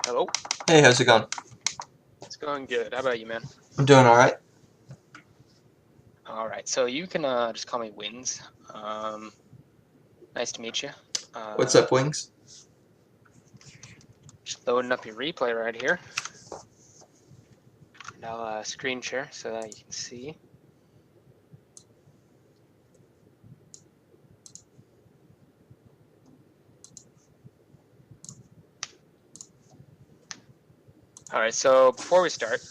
Hello. Hey, how's it going? It's going good. How about you, man? I'm doing alright. All right. So you can just call me Wins. Um, nice to meet you. What's Uh, up, Wings? just loading up your replay right here. And I'll screen share so that you can see. All right. So before we start,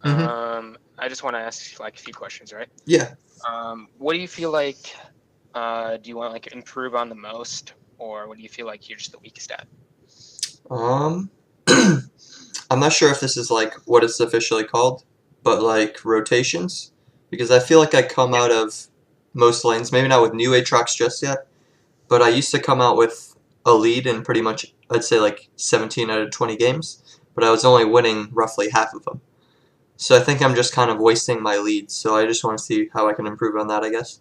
Mm-hmm. I just want to ask like a few questions, right? Yeah. What do you feel like? Do you want to like improve on the most, or what do you feel like you're just the weakest at? Um, I'm not sure if this is like what it's officially called, but like rotations, because I feel like I come Yeah. out of most lanes, maybe not with new Aatrox just yet, but I used to come out with a lead in pretty much, I'd say like 17 out of 20 games, but I was only winning roughly half of them. So I think I'm just kind of wasting my leads, so I just want to see how I can improve on that, I guess.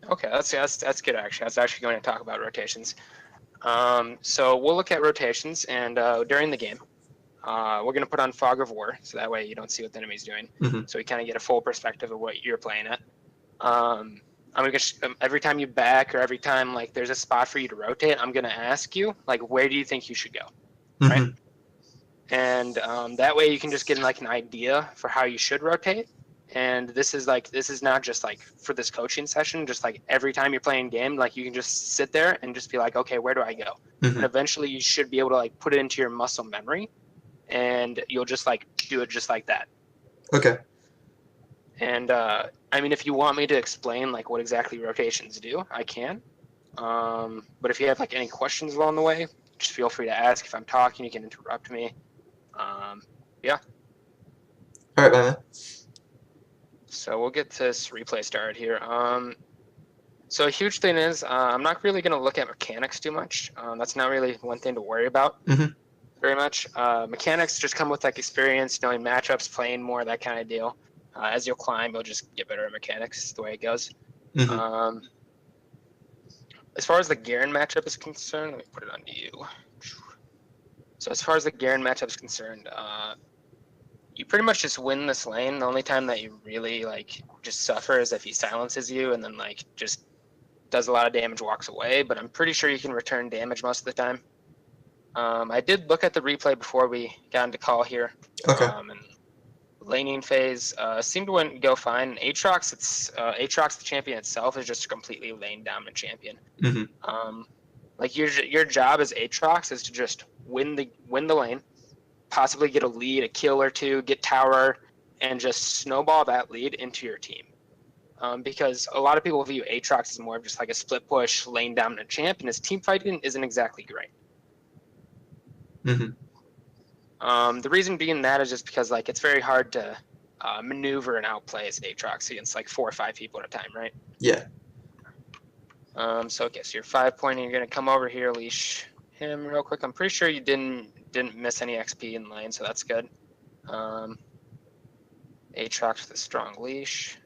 Okay. That's good actually. I was actually going to talk about rotations. So we'll look at rotations, and during the game, we're going to put on Fog of War, so that way you don't see what the enemy's doing. Mm-hmm. So we kind of get a full perspective of what you're playing at. I'm gonna every time you back or every time like there's a spot for you to rotate, I'm gonna ask you like where do you think you should go, right? Mm-hmm. And that way you can just get like an idea for how you should rotate. And this is not just like for this coaching session, just like every time you're playing game, like you can just sit there and just be like, okay, where do I go? And Mm-hmm. eventually you should be able to like put it into your muscle memory, and you'll just like do it just like that. Okay. And I mean, if you want me to explain like what exactly rotations do, I can. But if you have like any questions along the way, just feel free to ask. If I'm talking, you can interrupt me. Yeah. Alright, my man. So we'll get this replay started here. So a huge thing is I'm not really going to look at mechanics too much. That's not really one thing to worry about Mm-hmm. very much. Mechanics just come with like experience, knowing matchups, playing more, that kind of deal. As you'll climb, you'll just get better at mechanics. The way it goes. Mm-hmm. Um, as far as the Garen matchup is concerned, let me put it on you. So as far as the Garen matchup is concerned, you pretty much just win this lane. The only time that you really like just suffer is if he silences you and then like just does a lot of damage, walks away. But I'm pretty sure you can return damage most of the time. I did look at the replay before we got into call here, Okay. and laning phase seemed to go fine. Aatrox, the champion itself, is just a completely lane dominant champion. Mm-hmm. Like your job as Aatrox is to just win the lane, possibly get a lead, a kill or two, get tower, and just snowball that lead into your team. Because a lot of people view Aatrox as more of just like a split push lane dominant champ, and his team fighting isn't exactly great. Mm-hmm. The reason being that is just because like it's very hard to maneuver and outplay as Aatrox against like 4 or 5 people at a time, right? Yeah. So okay, so you're 5 pointing. You're gonna come over here, leash him real quick. I'm pretty sure you didn't miss any XP in lane, so that's good. Aatrox with a strong leash.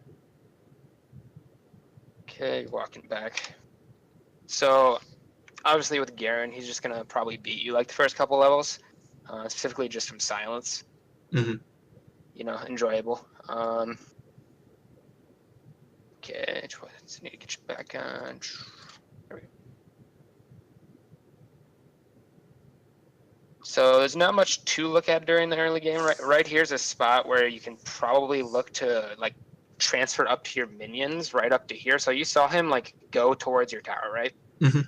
Okay, walking back. So obviously with Garen, he's just gonna probably beat you like the first couple levels, specifically just from silence. Mm-hmm. You know, enjoyable. Okay, just need to get you back on. There we go. So there's not much to look at during the early game. Right here's a spot where you can probably look to like transfer up to your minions right up to here. So you saw him like go towards your tower, right? Mm-hmm.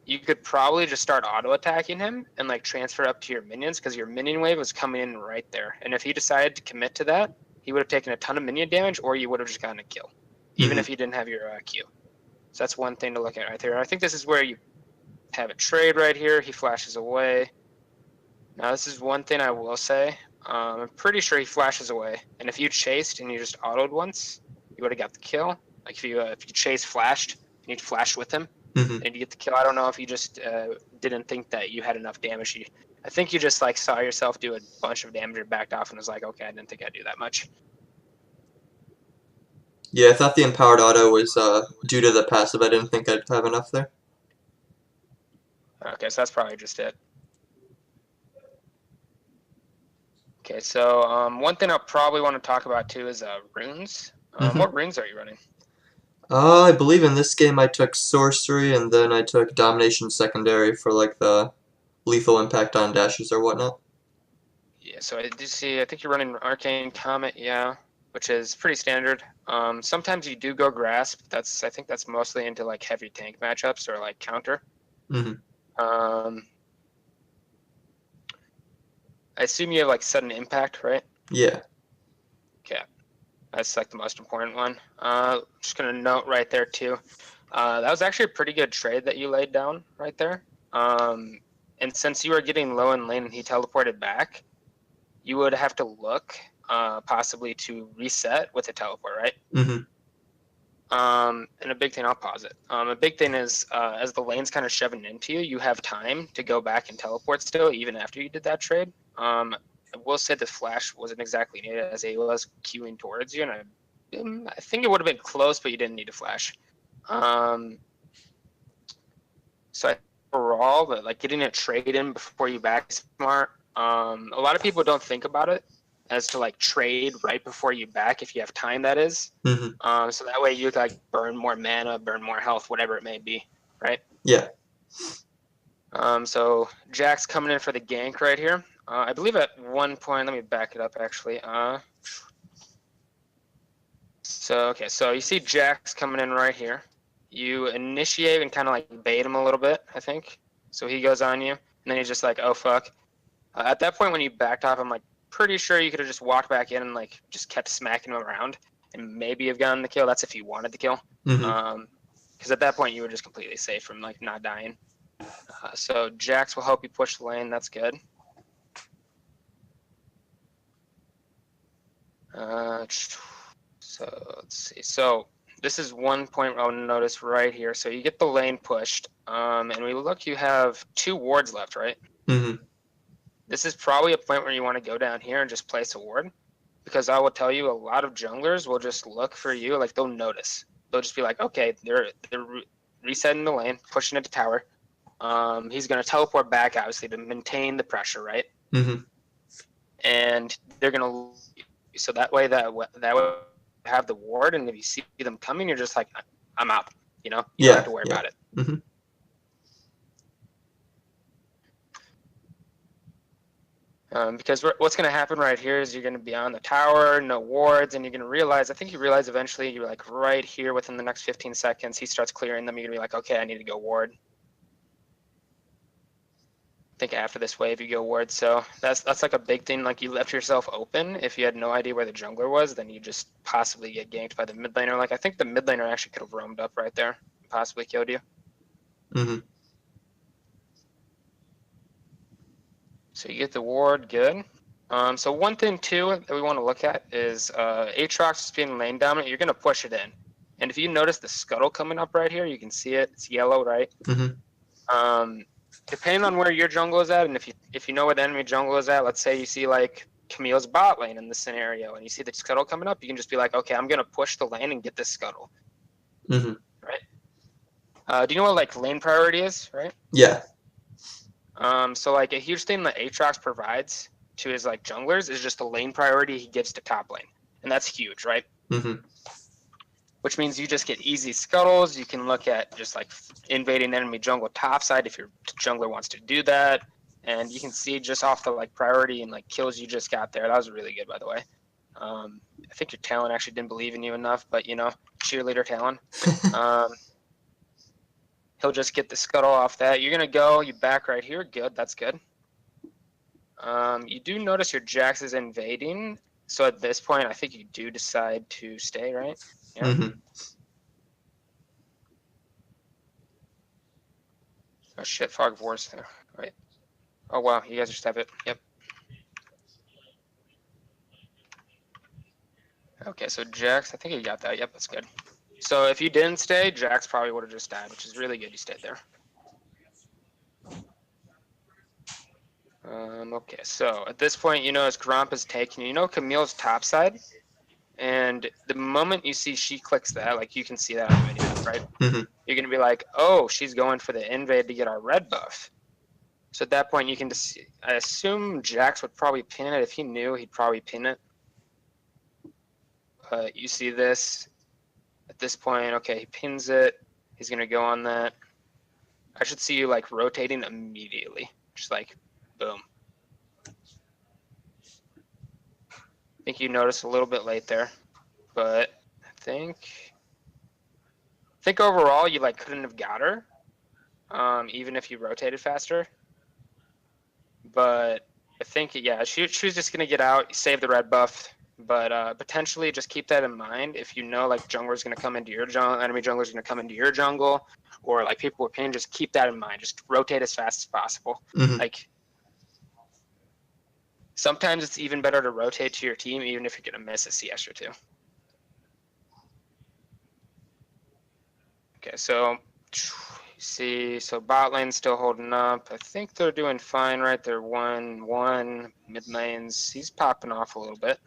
You could probably just start auto attacking him and like transfer up to your minions because your minion wave was coming in right there. And if he decided to commit to that, he would have taken a ton of minion damage, or you would have just gotten a kill, even Mm-hmm. if you didn't have your Q. So that's one thing to look at right there. I think this is where you have a trade right here. He flashes away. Now this is one thing I will say. I'm pretty sure he flashes away. And if you chased and you just autoed once, you would have got the kill. Like if you chase flashed and you flashed with him, Mm-hmm. and you get the kill. I don't know if you just didn't think that you had enough damage. I think you just like saw yourself do a bunch of damage and backed off and was like, okay, I didn't think I'd do that much. Yeah, I thought the empowered auto was due to the passive. I didn't think I'd have enough there. Okay, so that's probably just it. Okay, so one thing I'll probably want to talk about too is runes. What runes are you running? I believe in this game I took sorcery and then I took domination secondary for like the lethal impact on dashes or whatnot. Yeah, so I do see. I think you're running arcane comet, yeah, which is pretty standard. Sometimes you do go grasp. I think that's mostly into like heavy tank matchups or like counter. Hmm. Um, I assume you have like sudden impact, right? Yeah. Okay, that's like the most important one. Just gonna note right there too. That was actually a pretty good trade that you laid down right there. And since you were getting low in lane and he teleported back, you would have to look possibly to reset with a teleport, right? Hmm. And a big thing, I'll pause it. A big thing is as the lane's kind of shoving into you, you have time to go back and teleport still, even after you did that trade. I will say the flash wasn't exactly needed as he was queuing towards you, and I think it would have been close, but you didn't need a flash. Um, so overall, but like getting a trade in before you back is smart. A lot of people don't think about it as to like trade right before you back if you have time. That is. Hmm. So that way you like burn more mana, burn more health, whatever it may be, right? Yeah. So Jack's coming in for the gank right here. I believe at one point, let me back it up actually. So you see Jack's coming in right here. You initiate and kind of like bait him a little bit, I think. So he goes on you, and then he's just like, oh fuck. At that point, when you backed off, I'm like pretty sure you could have just walked back in and like just kept smacking him around, and maybe have gotten the kill. That's if you wanted the kill. Hmm. Because at that point you were just completely safe from like not dying. So Jax will help you push the lane. That's good. So let's see. So this is one point I'll notice right here. So you get the lane pushed, and we look. You have 2 wards left, right? Hmm. This is probably a point where you want to go down here and just place a ward, because I will tell you a lot of junglers will just look for you. Like they'll notice. They'll just be like, okay, they're resetting the lane, pushing it to tower. He's going to teleport back, obviously, to maintain the pressure, right? Hmm. And they're going to, so that way you have the ward, and if you see them coming, you're just like, I'm out. You know, you don't have Yeah. to worry Yeah. about it. Hmm. Because what's going to happen right here is you're going to be on the tower, no wards, and you're going to realize, I think you realize eventually, you're like right here within the next 15 seconds, he starts clearing them. You're going to be like, okay, I need to go ward. I think after this wave you go ward. So that's like a big thing. Like you left yourself open. If you had no idea where the jungler was, then you just possibly get ganked by the mid laner. Like I think the mid laner actually could have roamed up right there, and possibly killed you. Hmm. So you get the ward, good. So one thing too that we want to look at is Aatrox being lane dominant. You're gonna push it in, and if you notice the scuttle coming up right here, you can see it. It's yellow, right? Hmm. Depending on where your jungle is at, and if you know where the enemy jungle is at, let's say you see like Camille's bot lane in this scenario, and you see the scuttle coming up, you can just be like, okay, I'm gonna push the lane and get this scuttle, Hmm. right? Do you know what like lane priority is, right? Yeah. So like a huge thing that Aatrox provides to his like junglers is just the lane priority he gives to top lane, and that's huge, right? Hmm. Which means you just get easy scuttles. You can look at just like invading enemy jungle topside if your jungler wants to do that, and you can see just off the like priority and like kills you just got there. That was really good, by the way. I think your talent actually didn't believe in you enough, but you know, cheerleader talent. He'll just get the scuttle off that. You're gonna go, you back right here. Good, that's good. You do notice your Jax is invading, so at this point, I think you do decide to stay, right? Yeah. Hmm. Oh shit, fog of war's there. Right. Oh wow, you guys just have it. Yep. Okay, so Jax, I think you got that. Yep, that's good. So if you didn't stay, Jax probably would have just died, which is really good you stayed there. Okay, so at this point, you know, as Gromp is taking you know Camille's topside, and the moment you see she clicks that, like you can see that on the mini map, right? Hmm. You're gonna be like, oh, she's going for the invade to get our red buff. So at that point, you can just, I assume Jax would probably pin it. If he knew, he'd probably pin it. But you see this, at this point, okay, he pins it. He's going to go on that. I should see you like rotating immediately. Just like, boom. I think you noticed a little bit late there, but I think overall you like couldn't have got her, even if you rotated faster. But I think yeah, she was just gonna get out, save the red buff, but potentially just keep that in mind. If you know like jungler's gonna come into your jungle, enemy jungler's gonna come into your jungle, or like people with pain, just keep that in mind. Just rotate as fast as possible. Mm-hmm. Like sometimes it's even better to rotate to your team, even if you're gonna miss a CS or two. Okay, so see, so bot lane's still holding up. I think they're doing fine, right? They're 1-1. Mid lanes, he's popping off a little bit.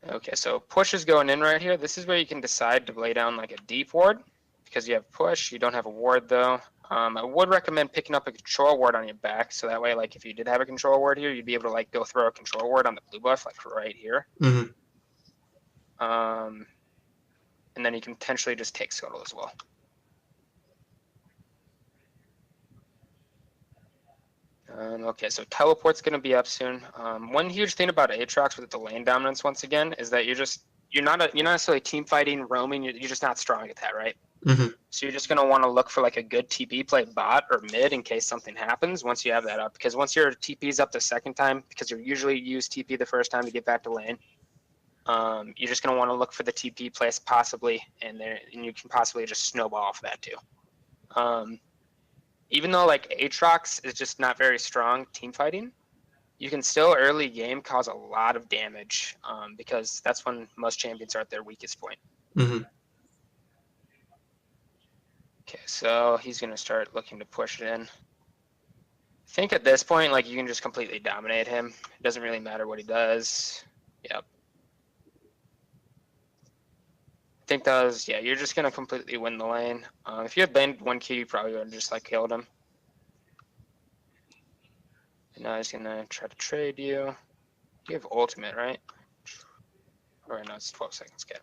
Okay, so push is going in right here. This is where you can decide to lay down like a deep ward because you have push. You don't have a ward though. I would recommend picking up a control ward on your back, so that way, like if you did have a control ward here, you'd be able to like go throw a control ward on the blue buff, like right here. Mm-hmm. And then you can potentially just take Scuttle as well. Okay, so teleport's going to be up soon. One huge thing about Aatrox with the lane dominance once again is that you're not necessarily team fighting, roaming. You're just not strong at that, right? Mm-hmm. So you're just going to want to look for like a good TP play bot or mid in case something happens once you have that up. Because once your TP's up the second time, because you usually use TP the first time to get back to lane, you're just going to want to look for the TP place possibly, and you can possibly just snowball off that too. Even though like Aatrox is just not very strong team fighting, you can still early game cause a lot of damage because that's when most champions are at their weakest point. Mm-hmm. Okay, so he's gonna start looking to push it in. I think at this point, like you can just completely dominate him. It doesn't really matter what he does. Yep. I think that was, yeah, you're just gonna completely win the lane. If you had banned 1Q, you probably would have just like killed him. And now he's gonna try to trade you. You have ultimate, right? Or no, it's 12 seconds, okay.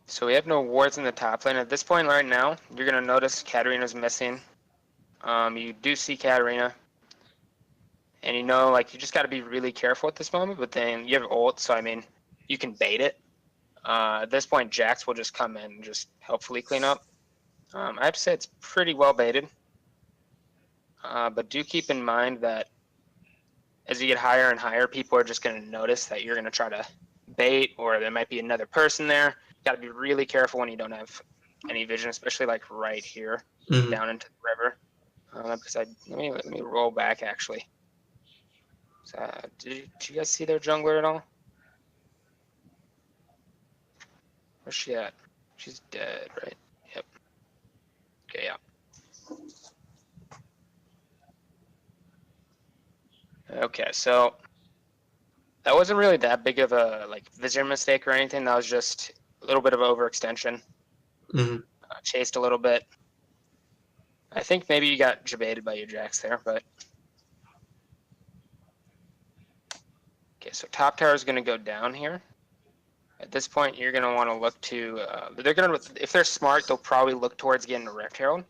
So we have no wards in the top lane. At this point right now, you're gonna notice Katarina's missing. You do see Katarina. And you know, like, you just gotta be really careful at this moment, but then you have ult, so I mean, you can bait it. At this point, Jax will just come in and just hopefully clean up. I have to say it's pretty well baited. But do keep in mind that as you get higher and higher, people are just going to notice that you're going to try to bait, or there might be another person there. You got to be really careful when you don't have any vision, especially like right here, Mm-hmm. down into the river. Because let me roll back actually. So, did you guys see their jungler at all? Where's she at? She's dead, right? Yep. Okay, yeah. Okay, so that wasn't really that big of a like vision mistake or anything. That was just a little bit of overextension. Mm-hmm. Chased a little bit. I think maybe you got jebaited by your Jax there, but okay. So top tower is going to go down here. At this point, you're going to want to look to. They're going to, if they're smart, they'll probably look towards getting a Rift Herald.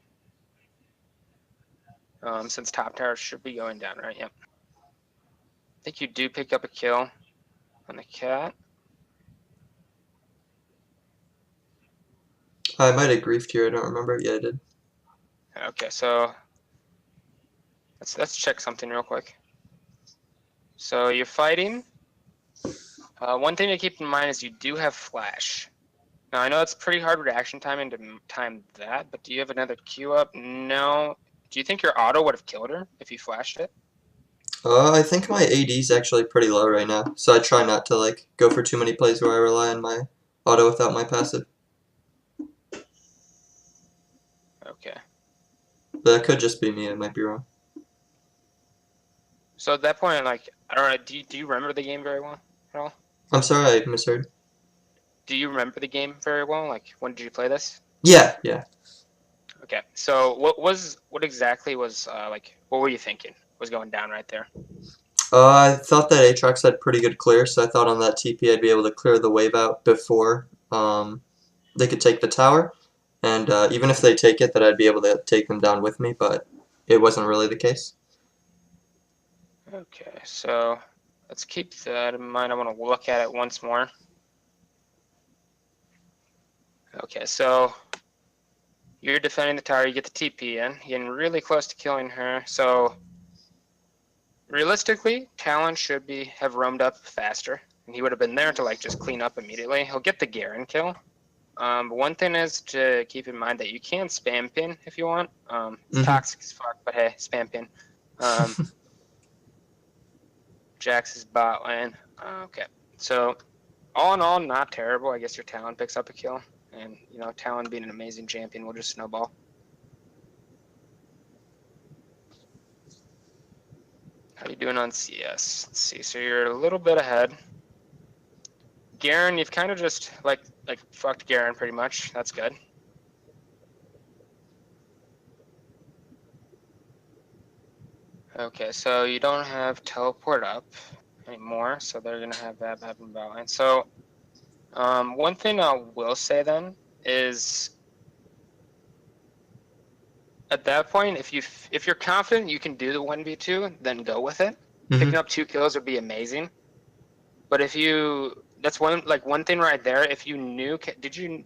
Since top tower should be going down, right? Yep. I think you do pick up a kill on the cat. I might have griefed here. I don't remember. Yeah, I did. Okay, so let's check something real quick. So you're fighting. One thing to keep in mind is you do have flash. Now I know it's pretty hard reaction time to time that, but do you have another Q up? No. Do you think your auto would have killed her if you flashed it? I think my AD is actually pretty low right now, so I try not to like go for too many plays where I rely on my auto without my passive. Okay. But that could just be me. I might be wrong. So at that point, like I don't know. Do you remember the game very well at all? I'm sorry, I misheard. Do you remember the game very well? Like, when did you play this? Yeah, yeah. Okay. So what exactly was like? What were you thinking was going down right there? I thought that Aatrox had pretty good clear, so I thought on that TP I'd be able to clear the wave out before they could take the tower. And even if they take it, that I'd be able to take them down with me, but it wasn't really the case. Okay. So let's keep that in mind. I want to look at it once more. Okay. So you're defending the tower. You get the TP in. You're getting really close to killing her. So realistically, Talon should have roamed up faster, and he would have been there to like just clean up immediately. He'll get the Garen kill. But one thing is to keep in mind that you can spam pin if you want. It's Mm-hmm. toxic as fuck, but hey, spam pin. Jax's bot lane. Okay, so all in all, not terrible. I guess your Talon picks up a kill, and Talon being an amazing champion will just snowball. How you doing on CS? Let's see. So you're a little bit ahead. Garen, you've kind of just like fucked Garen pretty much. That's good. Okay, so you don't have teleport up anymore, so they're gonna have that happen balance. So, one thing I will say then is, at that point, if you're confident you can do the 1v2, then go with it. Mm-hmm. Picking up 2 kills would be amazing. But that's one thing right there. If you knew, did you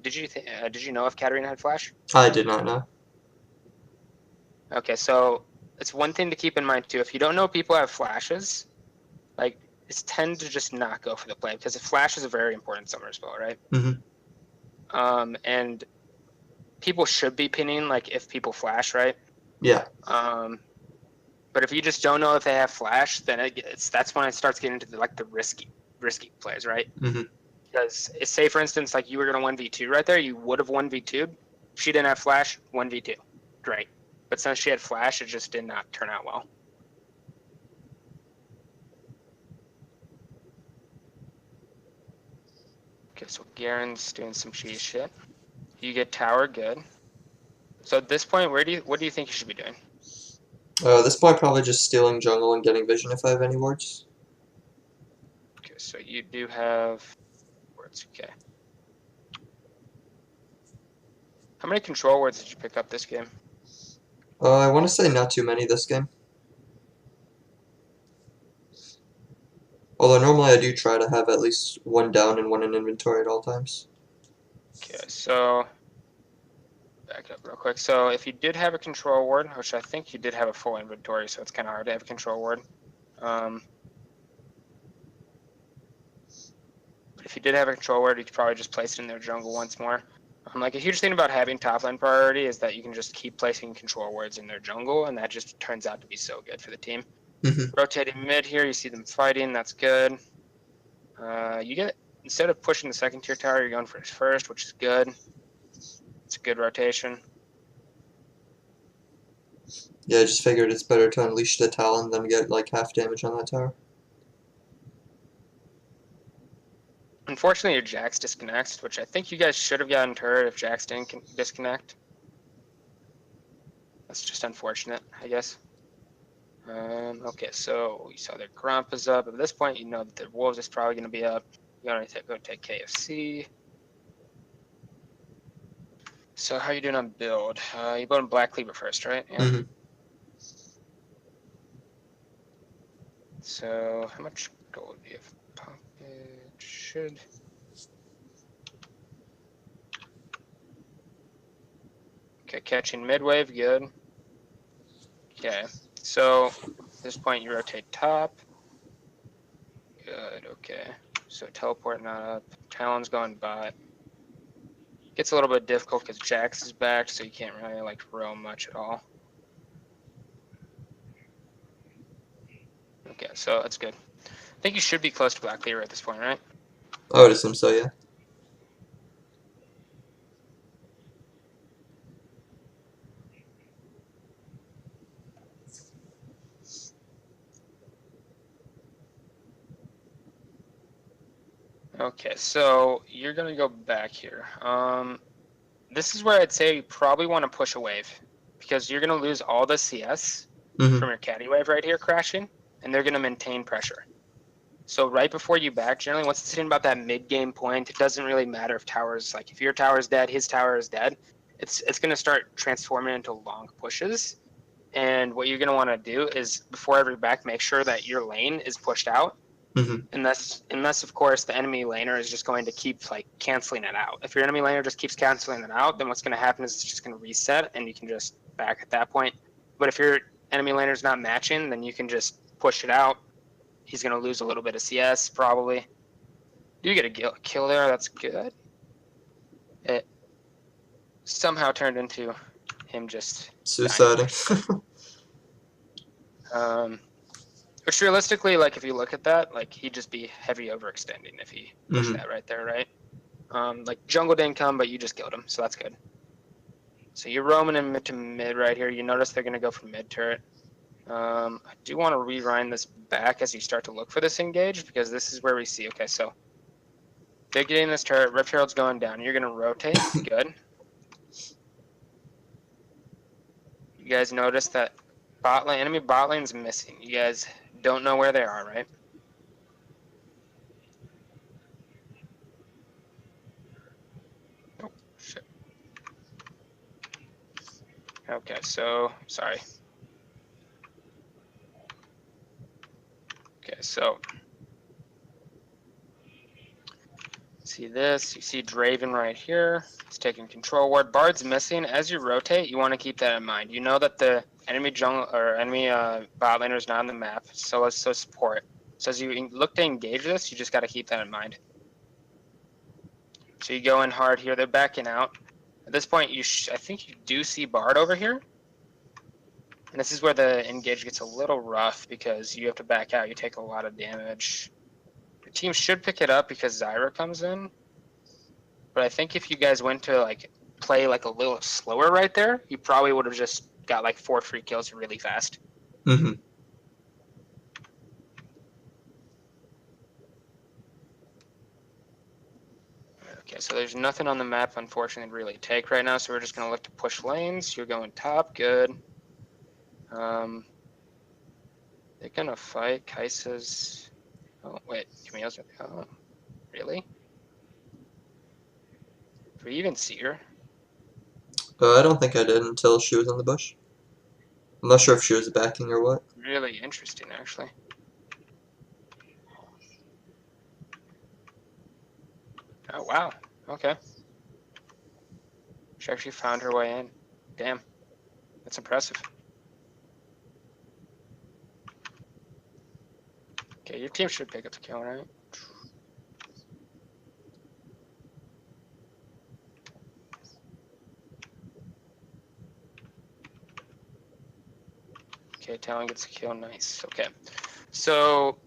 know if Katarina had flash? I did not know. Okay, so it's one thing to keep in mind too. If you don't know people have flashes, like it's tend to just not go for the play because flash is a very important summer spell, right? Mm-hmm. And people should be pinning like if people flash, right? Yeah. But if you just don't know if they have flash, then that's when it starts getting into the risky plays, right? Mm-hmm. Because say for instance like you were gonna 1v2 right there, you would have 1v2'd. If she didn't have flash, 1v2, great. But since she had flash, it just did not turn out well. Okay, so Garen's doing some cheese shit. You get tower, good. So at this point, what do you think you should be doing? At this point, probably just stealing jungle and getting vision if I have any wards. Okay, so you do have words. Okay. How many control words did you pick up this game? I want to say not too many this game. Although normally I do try to have at least one down and one in inventory at all times. Okay, so back up real quick. So if you did have a control word, which I think you did have a full inventory, so it's kind of hard to have a control word. But if you did have a control word, you could probably just place it in their jungle once more. Like a huge thing about having top lane priority is that you can just keep placing control words in their jungle, and that just turns out to be so good for the team. Mm-hmm. Rotating mid here, you see them fighting. That's good. Instead of pushing the second tier tower, you're going for his first, which is good. It's a good rotation. Yeah, I just figured it's better to unleash the Talon than get like half damage on that tower. Unfortunately, your Jax disconnects, which I think you guys should have gotten turret if Jax didn't disconnect. That's just unfortunate, I guess. Okay, so you saw their Grump is up. At this point, you know that the Wolves is probably going to be up. You're going to go take KFC. So how are you doing on build? You built Black Cleaver first, right? Yeah. Mm-hmm. So how much gold do you have? Pocket should. Okay, catching mid wave, good. Okay, so at this point you rotate top. Good, okay. So teleport not up. Talon's going bot. Gets a little bit difficult because Jax is back, so you can't really like roam much at all. Okay, so that's good. I think you should be close to Black Cleaver at this point, right? I would assume so, yeah. Okay, so you're gonna go back here. This is where I'd say you probably want to push a wave because you're gonna lose all the CS Mm-hmm. from your caddy wave right here crashing, and they're gonna maintain pressure. So right before you back, generally, once it's in about that mid-game point, it doesn't really matter if tower's like if your tower is dead, his tower is dead. It's gonna start transforming into long pushes. And what you're gonna want to do is before every back, make sure that your lane is pushed out. Mm-hmm. Unless of course the enemy laner is just going to keep like canceling it out. If your enemy laner just keeps canceling it out, then what's going to happen is it's just going to reset and you can just back at that point. But if your enemy laner is not matching, then you can just push it out. He's going to lose a little bit of CS probably. You get a kill there. That's good. It somehow turned into him just Suiciding. Which realistically, like if you look at that, like he'd just be heavy overextending if he pushed Mm-hmm. that right there, right? Like jungle didn't come, but you just killed him, so that's good. So you're roaming in mid to mid right here. You notice they're gonna go for mid turret. I do want to rewind this back as you start to look for this engage because this is where we see. Okay, so they're getting this turret. Rift Herald's going down. You're gonna rotate. Good. You guys notice that bot lane, enemy bot lane's missing. You guys don't know where they are, right? Oh shit. Okay, so sorry. Okay, so see this, you see Draven right here. It's taking control ward. Bard's missing. As you rotate, you want to keep that in mind. You know that the enemy jungle or enemy bot laner is not on the map, so support. So as you look to engage this, you just got to keep that in mind. So you go in hard here. They're backing out. At this point, I think you do see Bard over here. And this is where the engage gets a little rough because you have to back out. You take a lot of damage. Your team should pick it up because Zyra comes in. But I think if you guys went to like play like a little slower right there, you probably would have just got like 4 free kills really fast. Mm-hmm. Okay, so there's nothing on the map, unfortunately, to really take right now. So we're just gonna look to push lanes. You're going top, good. They're gonna fight. Kaisa's. Oh wait, Camille's. Oh, really? Do we even see her? I don't think I did until she was in the bush. I'm not sure if she was backing or what. Really interesting, actually. Oh wow. Okay. She actually found her way in. Damn. That's impressive. Okay, your team should pick up the kill, right? Okay, Talon gets a kill. Nice. Okay. So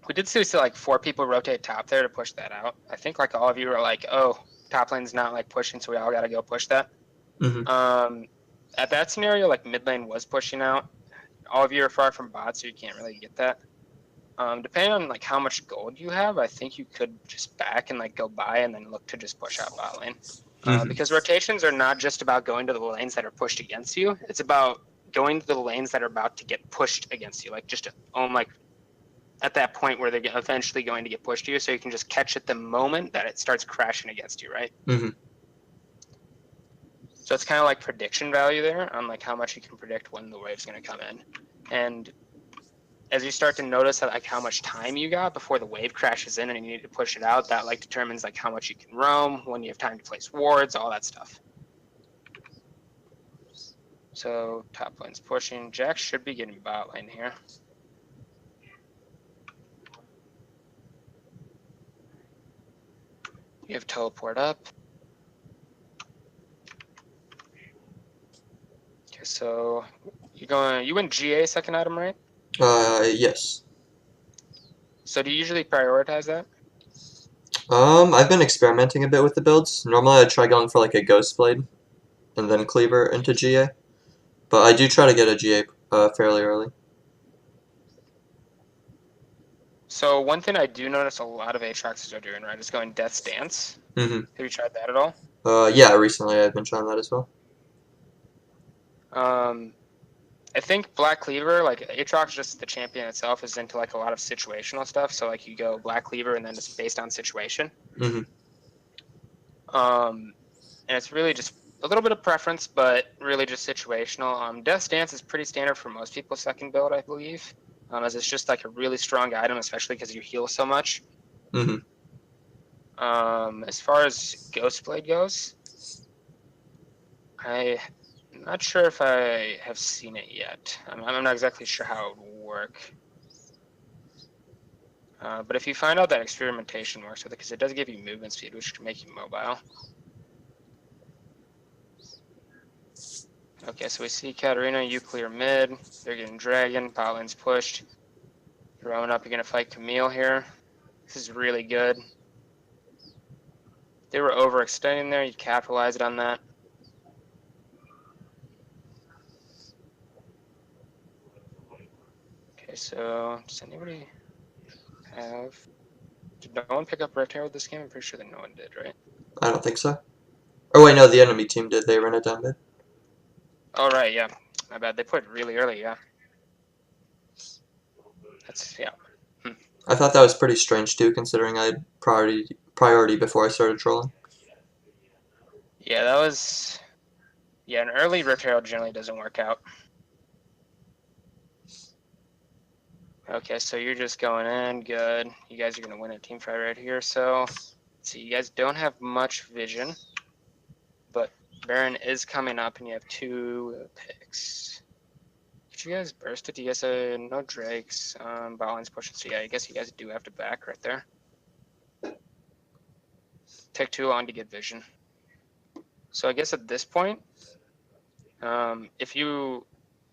we did see like 4 people rotate top there to push that out. I think like all of you are like, oh, top lane's not like pushing, so we all gotta go push that. Mm-hmm. At that scenario, like mid lane was pushing out. All of you are far from bot, so you can't really get that. Depending on like how much gold you have, I think you could just back and like go buy and then look to just push out bot lane. Mm-hmm. Because rotations are not just about going to the lanes that are pushed against you. It's about going to the lanes that are about to get pushed against you. Like just to own like at that point where they're eventually going to get pushed to you, so you can just catch it the moment that it starts crashing against you, right? Mm-hmm. So it's kind of like prediction value there on like how much you can predict when the wave's going to come in. And as you start to notice that like how much time you got before the wave crashes in and you need to push it out, that like determines like how much you can roam, when you have time to place wards, all that stuff. So top lane's pushing. Jack should be getting bot lane here. You have teleport up. Okay, so you went GA second item, right? Yes. So do you usually prioritize that? I've been experimenting a bit with the builds. Normally I try going for like a Ghost Blade and then Cleaver into GA. But I do try to get a GA fairly early. So one thing I do notice a lot of Aatroxes are doing, right, is going Death's Dance. Mm-hmm. Have you tried that at all? Yeah, recently I've been trying that as well. I think Black Cleaver, like Aatrox, just the champion itself, is into like a lot of situational stuff. So like you go Black Cleaver and then it's based on situation. Mm-hmm. And it's really just a little bit of preference, but really just situational. Death's Dance is pretty standard for most people's second build, I believe, as it's just like a really strong item, especially because you heal so much. Mm-hmm. As far as Ghostblade goes, I'm not sure if I have seen it yet. I'm not exactly sure how it would work. But if you find out that experimentation works with it, because it does give you movement speed, which can make you mobile. Okay, so we see Katarina, you clear mid. They're getting Dragon, bot lane's pushed. Throwing up, you're going to fight Camille here. This is really good. They were overextending there, you capitalized on that. Okay, so does anybody have... Did no one pick up Rift Herald this game? I'm pretty sure that no one did, right? I don't think so. Oh wait, no, the enemy team did. They ran it down mid. Oh, right, yeah. My bad. They put it really early, yeah. That's, yeah. I thought that was pretty strange too, considering I had priority before I started trolling. Yeah, that was... Yeah, an early Rift Herald generally doesn't work out. Okay, so you're just going in, good. You guys are going to win a team fight right here. So, you guys don't have much vision, but Baron is coming up, and you have 2 picks. Did you guys burst it? You guys no Drakes. Botline's pushing, so yeah, I guess you guys do have to back right there. Take too long to get vision. So I guess at this point, if you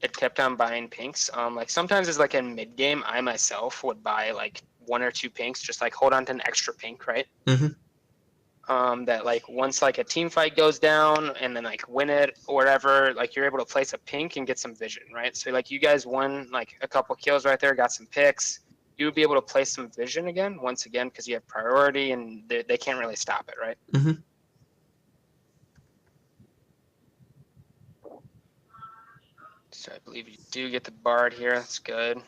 had kept on buying pinks, like sometimes it's like in mid game, I myself would buy like 1 or 2 pinks, just like hold on to an extra pink, right? Mm-hmm. That like once like a team fight goes down and then like win it or whatever, like you're able to place a pink and get some vision, right? So like you guys won like a couple kills right there, got some picks. You would be able to place some vision again, once again, because you have priority and they can't really stop it, right? Mm-hmm. So I believe you do get the Bard here. That's good.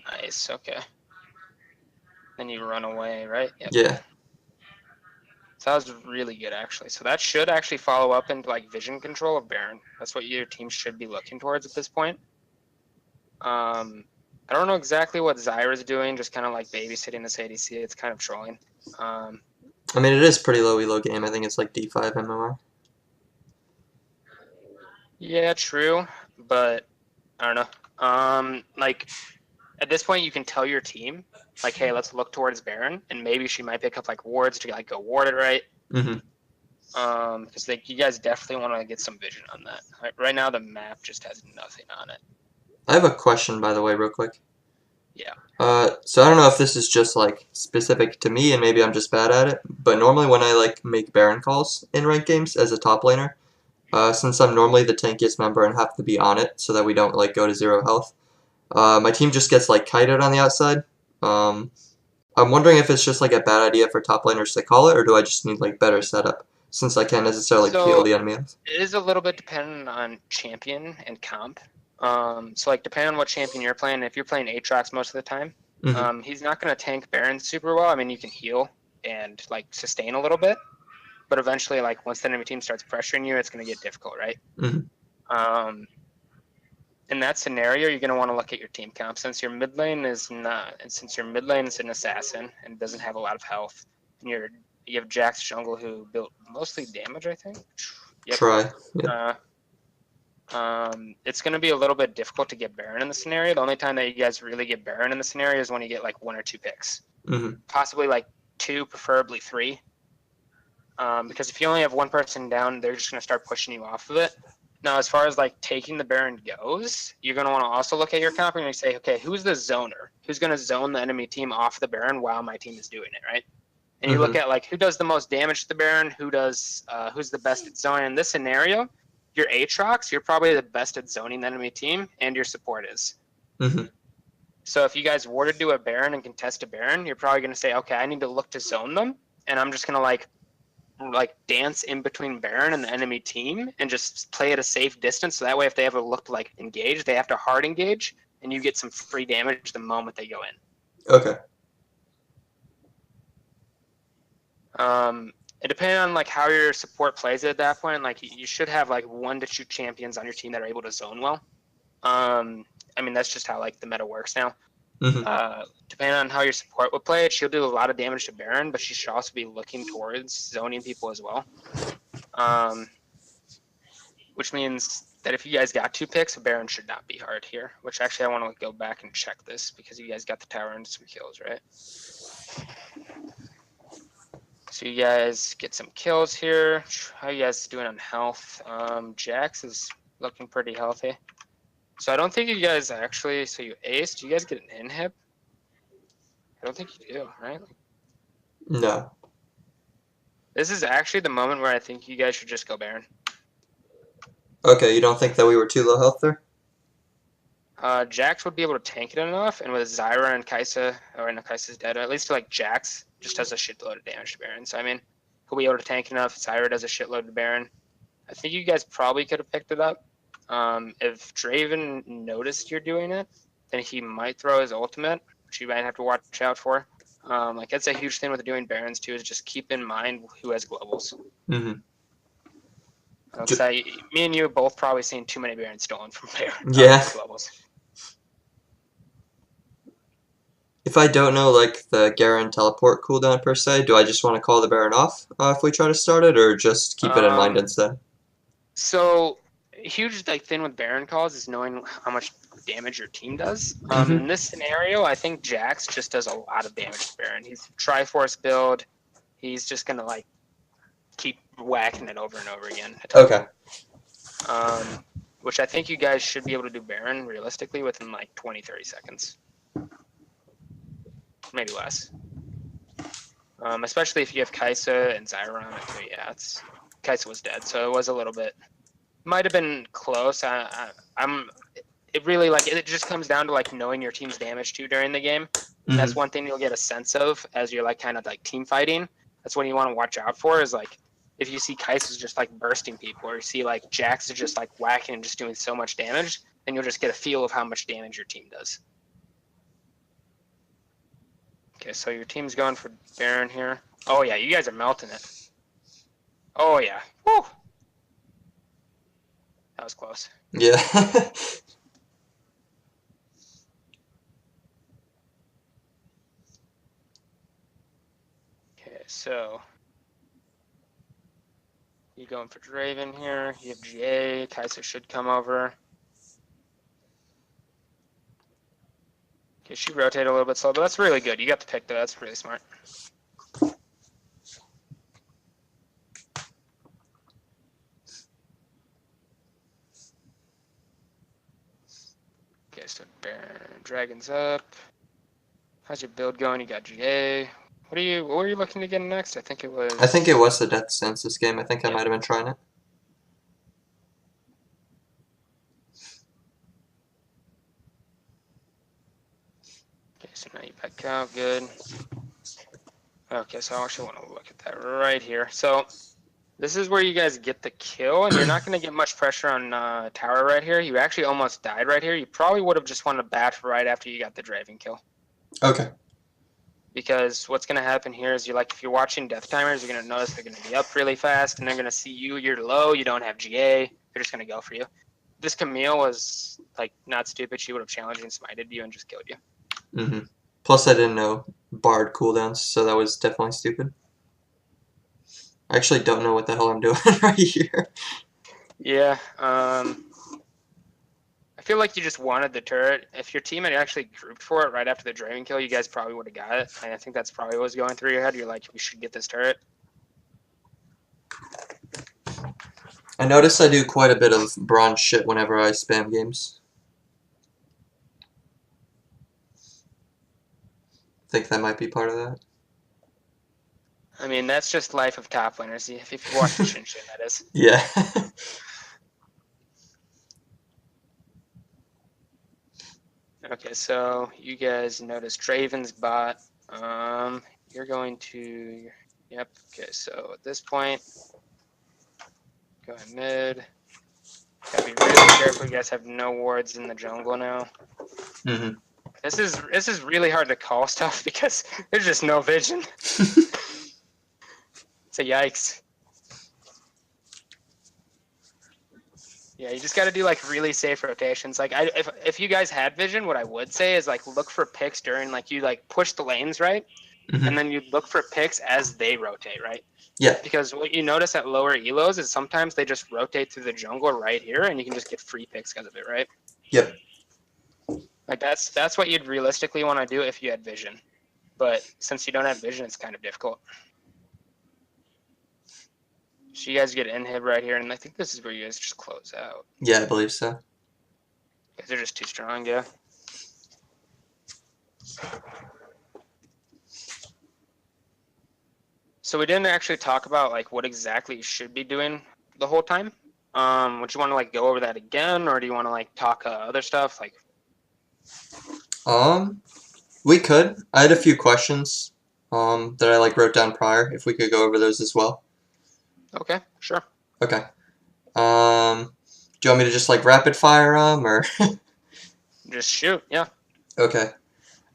Nice. Okay. Then you run away, right? Yep. Yeah. So that was really good, actually. So that should actually follow up into like vision control of Baron. That's what your team should be looking towards at this point. I don't know exactly what Zyra's doing, just kind of like babysitting this ADC. It's kind of trolling. I mean, it is pretty low elo game. I think it's like D5 MMR. Yeah, true, but I don't know. Like at this point, you can tell your team, like, hey, let's look towards Baron, and maybe she might pick up like wards to like go ward it right. Mm-hmm. Because like you guys definitely want to get some vision on that. Right now, the map just has nothing on it. I have a question, by the way, real quick. Yeah. So I don't know if this is just like specific to me and maybe I'm just bad at it, but normally when I like make Baron calls in ranked games as a top laner, since I'm normally the tankiest member and have to be on it so that we don't like go to 0 health, my team just gets like kited on the outside. I'm wondering if it's just like a bad idea for top laners to call it, or do I just need like better setup since I can't necessarily peel the enemy off? It is a little bit dependent on champion and comp. So like depending on what champion you're playing, if you're playing Aatrox most of the time, Mm-hmm. he's not going to tank Baron super well. I mean, you can heal and like sustain a little bit, but eventually, like once the enemy team starts pressuring you, it's going to get difficult, right? Mm-hmm. In that scenario, you're going to want to look at your team comp. Since your mid lane is not, and since your mid lane is an assassin and doesn't have a lot of health, and you have Jack's jungle who built mostly damage, I think. Yep. Try. Yeah. It's going to be a little bit difficult to get Baron in the scenario. The only time that you guys really get Baron in the scenario is when you get like 1 or 2 picks. Mm-hmm. Possibly like 2, preferably 3. Because if you only have one person down, they're just going to start pushing you off of it. Now, as far as like taking the Baron goes, you're going to want to also look at your comp and say, okay, who's the zoner? Who's going to zone the enemy team off the Baron while my team is doing it, right? And you look at like who does the most damage to the Baron, who's the best at zoning. In this scenario, your Aatrox, you're probably the best at zoning the enemy team, and your support is. Mm-hmm. So if you guys were to do a Baron and contest a Baron, you're probably going to say, okay, I need to look to zone them, and I'm just going to like dance in between Baron and the enemy team and just play at a safe distance. So that way, if they ever look to like engage, they have to hard engage, and you get some free damage the moment they go in. Okay. And depending on like how your support plays at that point, like you should have like 1 to 2 champions on your team that are able to zone well. I mean that's just how like the meta works now. Depending on how your support would play it, she'll do a lot of damage to Baron, but she should also be looking towards zoning people as well. Which means that if you guys got 2 picks, a Baron should not be hard here. Which actually I want to go back and check this because you guys got the tower and some kills, right? So you guys get some kills here. How you guys doing on health? Jax is looking pretty healthy. So I don't think you guys actually, so you aced. Do you guys get an inhib? I don't think you do, right? No. This is actually the moment where I think you guys should just go Baron. Okay, you don't think that we were too low health there? Jax would be able to tank it enough, and with Zyra and Kai'Sa, or no, Kai'Sa's dead, or at least like Jax just does a shitload of damage to Baron. So I mean, he'll be able to tank enough. Zyra does a shitload to Baron. I think you guys probably could have picked it up. If Draven noticed you're doing it, then he might throw his ultimate, which you might have to watch out for. Like that's a huge thing with doing Barons too, is just keep in mind who has globals. Mm-hmm. I'll say me and you have both probably seen too many Barons stolen from Baron. Yeah. Globals. If I don't know like the Garen teleport cooldown per se, do I just want to call the Baron off if we try to start it, or just keep it in mind instead? So huge like thing with Baron calls is knowing how much damage your team does. Mhm. In this scenario, I think Jax just does a lot of damage to Baron. He's Triforce build. He's just gonna like keep whacking it over and over again. Okay. Which I think you guys should be able to do Baron realistically within like 20-30 seconds. Maybe less. Especially if you have Kai'Sa and Zyra on it too. Yeah, Kai'Sa was dead, so it was a little bit. Might have been close. It really like it just comes down to like knowing your team's damage too during the game. Mm-hmm. That's one thing you'll get a sense of as you're like kind of like team fighting. That's what you want to watch out for is like if you see Kai'Sa's just like bursting people, or you see like Jax is just like whacking and just doing so much damage, then you'll just get a feel of how much damage your team does. Okay, so your team's going for Baron here. Oh yeah, you guys are melting it. Oh yeah. Woo! That was close. Yeah. Okay, so you going for Draven here. You have GA. Kai'Sa should come over. Okay, she rotated a little bit slow, but that's really good. You got the pick though. That's really smart. Okay, so Baron, Dragon's up. How's your build going? You got GA. What were you looking to get next? I think it was the Death Stance this game. I think I might have been trying it. Okay, so now you back out, good. Okay, so I actually want to look at that right here. So this is where you guys get the kill, and you're not going to get much pressure on tower right here. You actually almost died right here. You probably would have just wanted to bat right after you got the Draven kill. Okay. Because what's going to happen here is if you're watching death timers, you're going to notice they're going to be up really fast, and they're going to see you're low, you don't have GA, they're just going to go for you. This Camille was like not stupid. She would have challenged and smited you and just killed you. Mm-hmm. Plus, I didn't know Bard cooldowns, so that was definitely stupid. I actually don't know what the hell I'm doing right here. Yeah, I feel like you just wanted the turret. If your team had actually grouped for it right after the Draven kill, you guys probably would have got it. And I think that's probably what was going through your head. You're like, we should get this turret. I notice I do quite a bit of bronze shit whenever I spam games. I think that might be part of that. I mean, that's just life of top laners. If you watch the Shin Shin, that is. Yeah. Okay, so you guys notice Draven's bot. You're going to. Yep. Okay, so at this point, go ahead mid. Gotta be really careful. You guys have no wards in the jungle now. Mm-hmm. This is really hard to call stuff because there's just no vision. It's a yikes. Yeah, you just got to do like really safe rotations. Like if you guys had vision, what I would say is like look for picks during like you like push the lanes right, Mm-hmm. and then you look for picks as they rotate right. Yeah. Because what you notice at lower elos is sometimes they just rotate through the jungle right here, and you can just get free picks because of it, right? Yep. Like that's what you'd realistically want to do if you had vision, but since you don't have vision, it's kind of difficult. So you guys get inhib right here, and I think this is where you guys just close out. Yeah, I believe so. Because they're just too strong, yeah. So we didn't actually talk about like what exactly you should be doing the whole time. Would you want to like go over that again, or do you want to like talk other stuff? Like, We could. I had a few questions that I like wrote down prior. If we could go over those as well. okay, sure. Okay. Do you want me to just like rapid fire them or? Just shoot, yeah. Okay.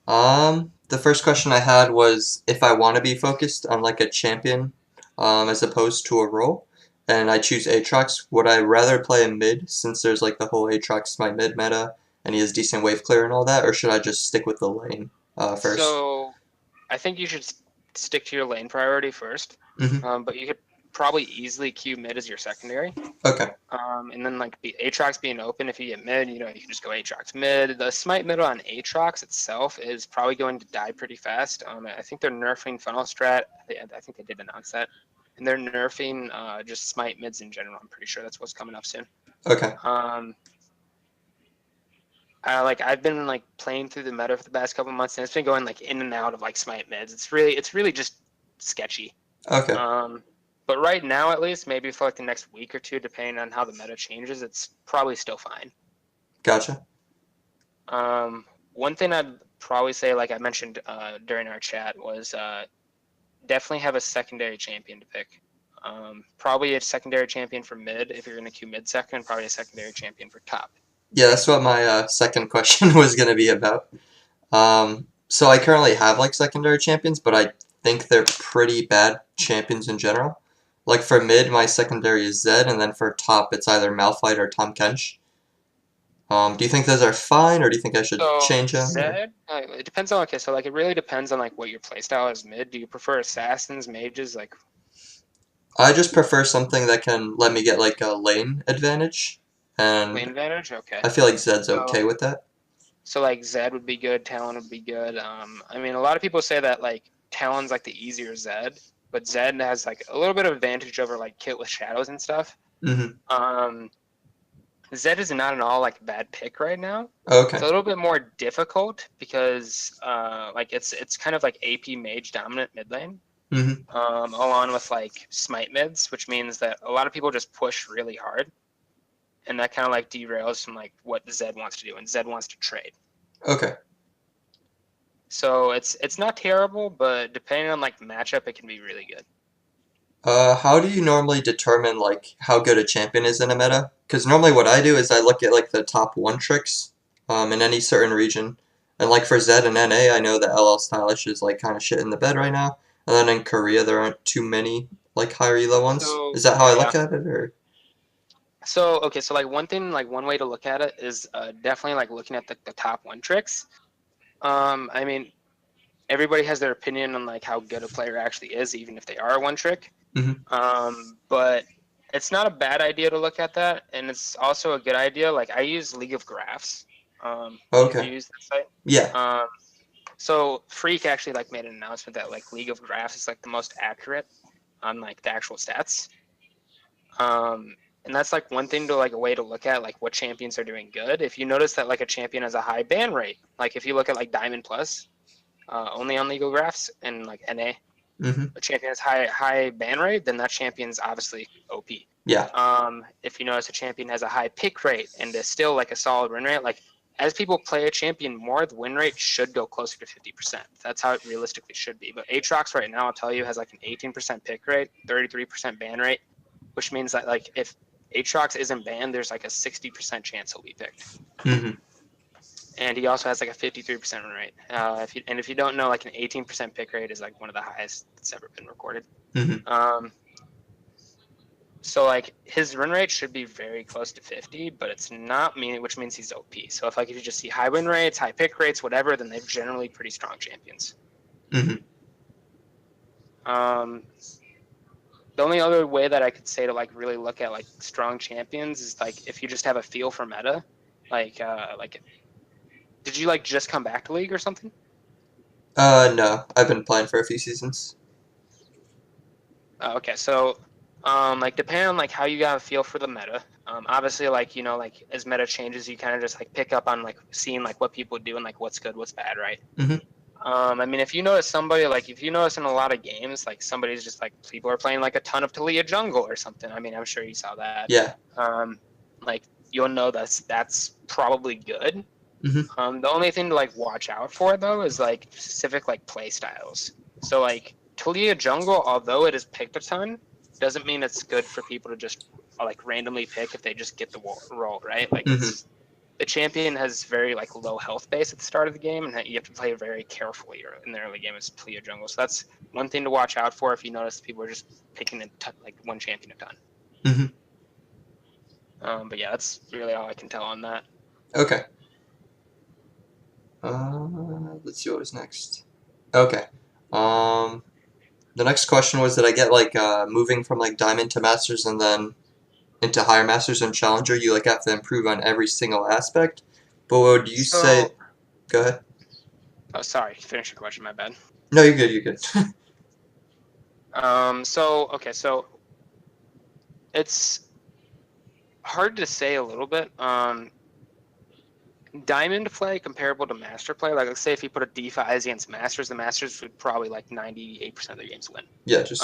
The first question I had was if I want to be focused on like a champion, as opposed to a role, and I choose Aatrox, would I rather play a mid since there's like the whole Aatrox my mid meta and he has decent wave clear and all that, or should I just stick with the lane first? So I think you should stick to your lane priority first. Mm-hmm. But you could probably easily queue mid as your secondary. Okay. And then like Aatrox being open, if you get mid, you can just go Aatrox mid. The smite mid on Aatrox itself is probably going to die pretty fast. I think they're nerfing funnel strat. I think they did announce that, and they're nerfing just smite mids in general. I'm pretty sure that's what's coming up soon. Okay. Like I've been like playing through the meta for the past couple months, and it's been going like in and out of like smite mids. It's really just sketchy. Okay. But right now, at least, maybe for like the next week or two, depending on how the meta changes, it's probably still fine. Gotcha. One thing I'd probably say, like I mentioned during our chat, was definitely have a secondary champion to pick. Probably a secondary champion for mid if you're going to queue mid second, probably a secondary champion for top. Yeah, that's what my second question was going to be about. So I currently have like secondary champions, but I think they're pretty bad champions in general. Like for mid, my secondary is Zed, and then for top, it's either Malphite or Tahm Kench. Do you think those are fine, or do you think I should change them? Zed, it depends on, okay, so like it really depends on like what your playstyle is mid. Do you prefer assassins, mages, like? I just prefer something that can let me get like a lane advantage, and Lane advantage? Okay. I feel like Zed's okay with that. So like Zed would be good, Talon would be good. I mean, a lot of people say that like Talon's like the easier Zed, but Zed has like a little bit of advantage over like Kit with shadows and stuff. Mm-hmm. Zed is not an all like bad pick right now. Okay. It's a little bit more difficult because like it's kind of like AP mage dominant mid lane. Mm-hmm. Along with like smite mids, which means that a lot of people just push really hard, and that kind of like derails from like what Zed wants to do, and Zed wants to trade. Okay. So it's not terrible, but depending on like matchup, it can be really good. How do you normally determine like how good a champion is in a meta? Because normally what I do is I look at like the top one tricks, in any certain region, and like for Zed and NA, I know that LL Stylish is like kind of shit in the bed right now, and then in Korea there aren't too many like higher elo ones. So Is that how I look at it, or? So okay, so like one way to look at it is definitely like looking at the top one tricks. I mean, everybody has their opinion on like how good a player actually is, even if they are a one trick. Mm-hmm. But it's not a bad idea to look at that, and it's also a good idea. Like I use League of Graphs. Okay. You use that site? Yeah. So Freak actually like made an announcement that like League of Graphs is like the most accurate on like the actual stats. And that's like one thing to like a way to look at like what champions are doing good. If you notice that like a champion has a high ban rate, like if you look at like Diamond Plus, only on legal graphs and like NA, Mm-hmm. a champion has high ban rate, then that champion's obviously OP. Yeah. If you notice a champion has a high pick rate and is still like a solid win rate, like as people play a champion more, the win rate should go closer to 50%. That's how it realistically should be. But Aatrox right now, I'll tell you, has like an 18% pick rate, 33% ban rate, which means that like if Aatrox isn't banned, there's like a 60% chance he'll be picked. Mm-hmm. And he also has like a 53% win rate. If you don't know, like an 18% pick rate is like one of the highest that's ever been recorded. Mm-hmm. So like his run rate should be very close to 50, but it's not, which means he's OP. So if you just see high win rates, high pick rates, whatever, then they're generally pretty strong champions. Mm-hmm. The only other way that I could say to like really look at like strong champions is like if you just have a feel for meta, like did you like just come back to League or something? No, I've been playing for a few seasons. Okay, so like depending on like how you got a feel for the meta, obviously like like as meta changes, you kind of just like pick up on like seeing like what people do and like what's good, what's bad, right? Mm-hmm. I mean, if you notice somebody like if you notice in a lot of games like somebody's just like people are playing like a ton of Talia jungle or something. I mean, I'm sure you saw that. Yeah. Like you'll know that's probably good. Mm-hmm. The only thing to like watch out for though is like specific like play styles. So like Talia jungle, although it is picked a ton, doesn't mean it's good for people to just like randomly pick if they just get the role, right? Like Mm-hmm. the champion has very like low health base at the start of the game, and you have to play very carefully in the early game as Talia jungle. So that's one thing to watch out for if you notice people are just picking like one champion a ton. Mm-hmm. But yeah, that's really all I can tell on that. Okay. Let's see what was next. Okay. The next question was that I get like moving from like Diamond to Masters and then into higher Masters and Challenger, you like have to improve on every single aspect. But what would you say? So, Go ahead. oh, sorry, finish your question. My bad. No, you're good. You're good. So it's hard to say a little bit. Diamond play comparable to Master play. Like, let's say if you put a D5 against Masters, the Masters would probably like 98% of their games win. Yeah, just.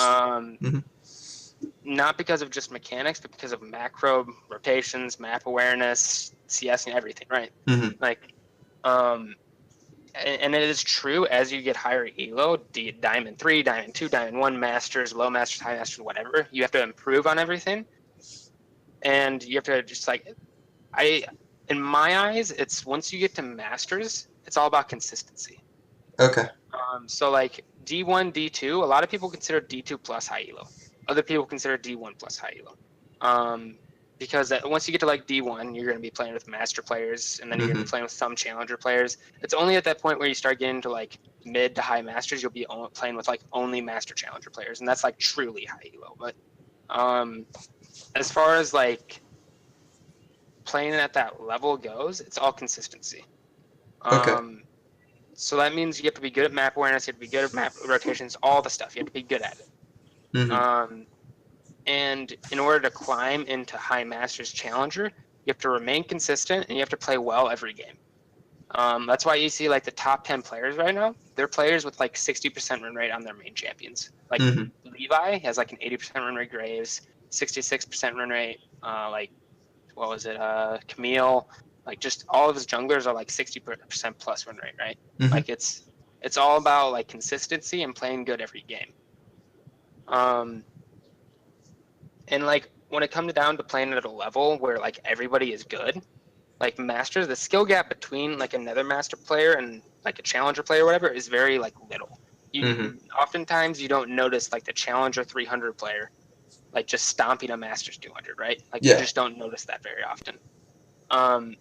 Not because of just mechanics, but because of macro rotations, map awareness, CS, and everything, right? Mm-hmm. Like, and it is true as you get higher elo, Diamond 3, Diamond 2, Diamond 1, Masters, low Masters, high Masters, whatever, you have to improve on everything. And you have to just like, in my eyes, it's once you get to Masters, it's all about consistency. Okay. So like D1, D2, a lot of people consider D2 plus high elo. Other people consider D1 plus high elo. Because once you get to like D1, you're going to be playing with Master players, and then you're going to be playing with some Challenger players. It's only at that point where you start getting to like mid to high Masters, you'll be playing with like only Master Challenger players, and that's like truly high elo. But as far as like playing at that level goes, it's all consistency. Okay. So that means you have to be good at map awareness, you have to be good at map rotations, all the stuff. You have to be good at it. Mm-hmm. And in order to climb into high Masters Challenger, you have to remain consistent and you have to play well every game. That's why you see like the top 10 players right now, they're players with like 60% win rate on their main champions. Like Levi has like an 80% win rate, Graves, 66% win rate, like what was it, Camille, like just all of his junglers are like 60% plus win rate, right? Mm-hmm. Like it's all about like consistency and playing good every game. And like when it comes down to playing at a level where like everybody is good, like Masters, the skill gap between like another Master player and like a Challenger player or whatever is very like little. Oftentimes you don't notice like the Challenger 300 player like just stomping a Masters 200, right? Like you just don't notice that very often. And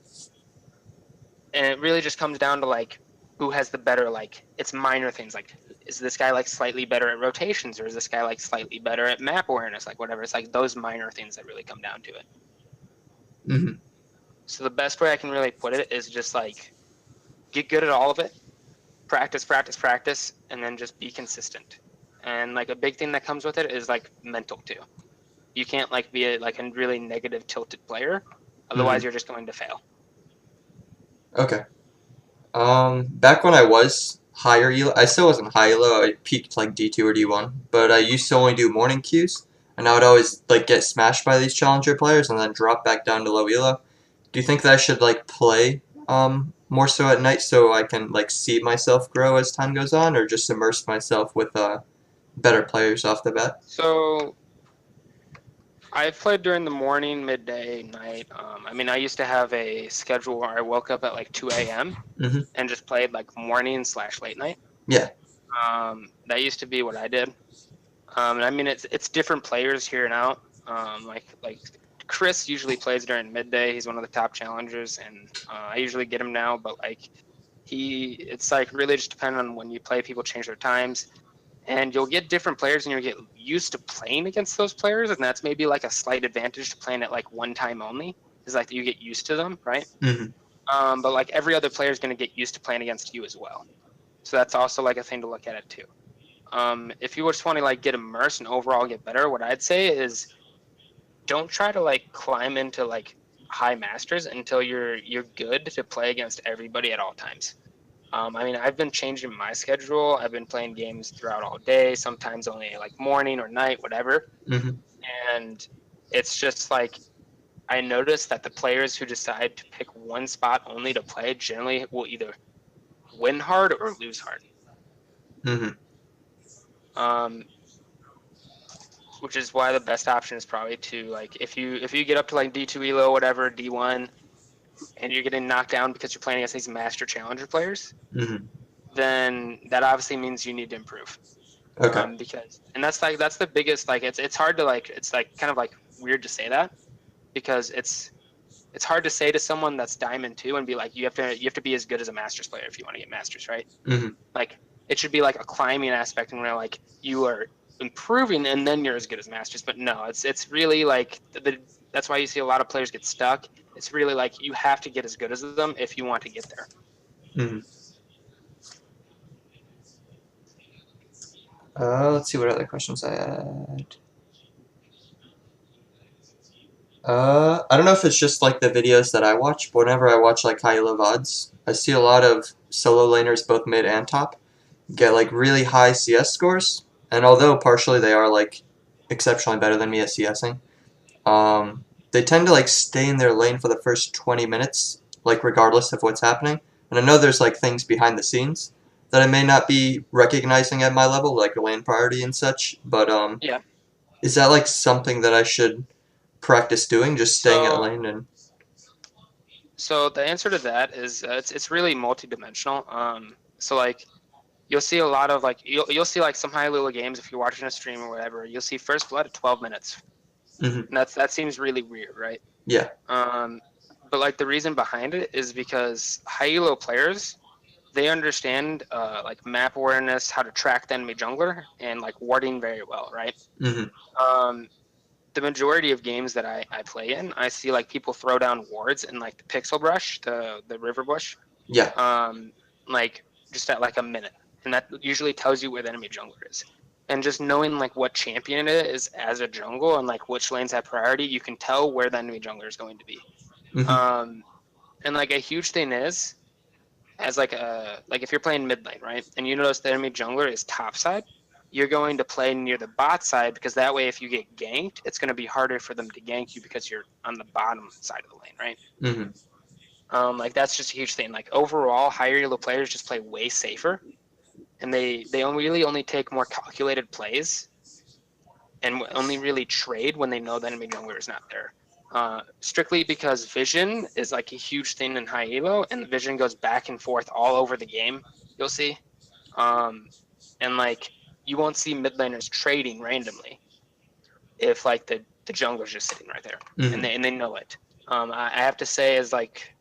it really just comes down to like who has the better, like it's minor things like is this guy like slightly better at rotations or is this guy like slightly better at map awareness, like whatever. It's like those minor things that really come down to it. So the best way I can really put it is just like get good at all of it, practice, and then just be consistent. And like a big thing that comes with it is like mental too. You can't like be a really negative tilted player, otherwise you're just going to fail. Okay. Back when I was higher elo, I still wasn't high elo. I peaked like D2 or D1, but I used to only do morning queues, and I would always like get smashed by these challenger players and then drop back down to low elo. Do you think that I should like play more so at night so I can like see myself grow as time goes on, or just immerse myself with better players off the bat? So I've played during the morning, midday, night. I mean, I used to have a schedule where I woke up at like 2 a.m. Mm-hmm. and just played like morning slash late night. Yeah. That used to be what I did. And I mean, it's different players here and out. Like Chris usually plays during midday. He's one of the top challengers, and I usually get him now. But like it's like really just depending on when you play. People change their times, and you'll get different players, and you'll get used to playing against those players, and that's maybe like a slight advantage to playing at like one time only. Is like you get used to them, right? Mm-hmm. But like every other player is going to get used to playing against you as well. So that's also like a thing to look at it too. If you just want to like get immersed and overall get better, what I'd say is don't try to like climb into like high masters until you're good to play against everybody at all times. I mean, I've been changing my schedule. I've been playing games throughout all day, sometimes only like morning or night, whatever. Mm-hmm. And it's just like I noticed that the players who decide to pick one spot only to play generally will either win hard or lose hard. Mm-hmm. Um, which is why the best option is probably to like if you get up to like D2 Elo, whatever, D1, and you're getting knocked down because you're playing against these master challenger players, Mm-hmm. then that obviously means you need to improve. Okay. Because and that's the biggest like it's hard to like it's like kind of like weird to say that because it's hard to say to someone that's Diamond 2 and be like you have to be as good as a Masters player if you want to get Masters, right? Mm-hmm. Like it should be like a climbing aspect and where like you are improving and then you're as good as Masters. But no, it's really like that's why you see a lot of players get stuck. It's really like you have to get as good as them if you want to get there. Mm-hmm. Let's see what other questions I had. I don't know if it's just like the videos that I watch, but whenever I watch like high elo VODs, I see a lot of solo laners, both mid and top, get like really high CS scores. And although partially they are like exceptionally better than me at CSing, they tend to like stay in their lane for the first 20 minutes, like regardless of what's happening. And I know there's like things behind the scenes that I may not be recognizing at my level, like lane priority and such. But Yeah. is that like something that I should practice doing, just staying at So lane and so the answer to that is it's really multidimensional. So like you'll see a lot of like you'll see like some high level games if you're watching a stream or whatever. You'll see first blood at 12 minutes, mm-hmm. and that seems really weird, right? Yeah. But like the reason behind it is because high elo players they understand like map awareness, how to track the enemy jungler, and like warding very well, right? Mm-hmm. The majority of games that I play in, I see like people throw down wards in like the pixel brush, the river bush, Yeah. like just at like a minute, and that usually tells you where the enemy jungler is. And just knowing like what champion it is as a jungle and like which lanes have priority, you can tell where the enemy jungler is going to be. Mm-hmm. And like a huge thing is as like a like if you're playing mid lane, right, and you notice the enemy jungler is top side, you're going to play near the bot side because that way if you get ganked, it's going to be harder for them to gank you because you're on the bottom side of the lane, right? Mm-hmm. Like that's just a huge thing. Like overall, higher elo players just play way safer, and they only take more calculated plays, and only really trade when they know the enemy jungler is not there. Strictly because vision is like a huge thing in high elo, and the vision goes back and forth all over the game. You'll see, and like you won't see mid laners trading randomly if like the jungler's just sitting right there, Mm-hmm. and they know it. I have to say is like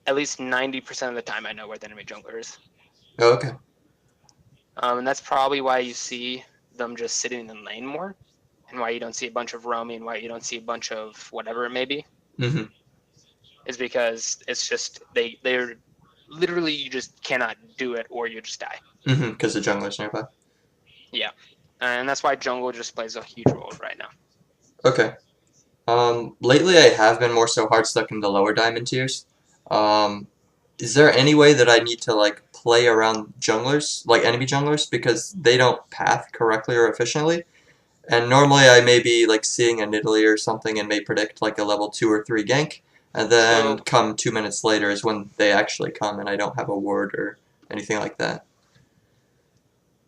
at least 90% of the time I know where the enemy jungler is. Oh, okay. And that's probably why you see them just sitting in lane more, and why you don't see a bunch of roaming, why you don't see a bunch of whatever it may be, Mm-hmm. is because it's just they're literally you just cannot do it or you just die. Mm-hmm. Because the jungler's nearby. Yeah, and that's why jungle just plays a huge role right now. Okay. Lately I have been more so hard stuck in the lower diamond tiers. Is there any way that I need to like play around junglers, like enemy junglers, because they don't path correctly or efficiently? And normally I may be like seeing a Nidalee or something and may predict like a level 2 or 3 gank, And then So come 2 minutes later is when they actually come, and I don't have a ward or anything like that.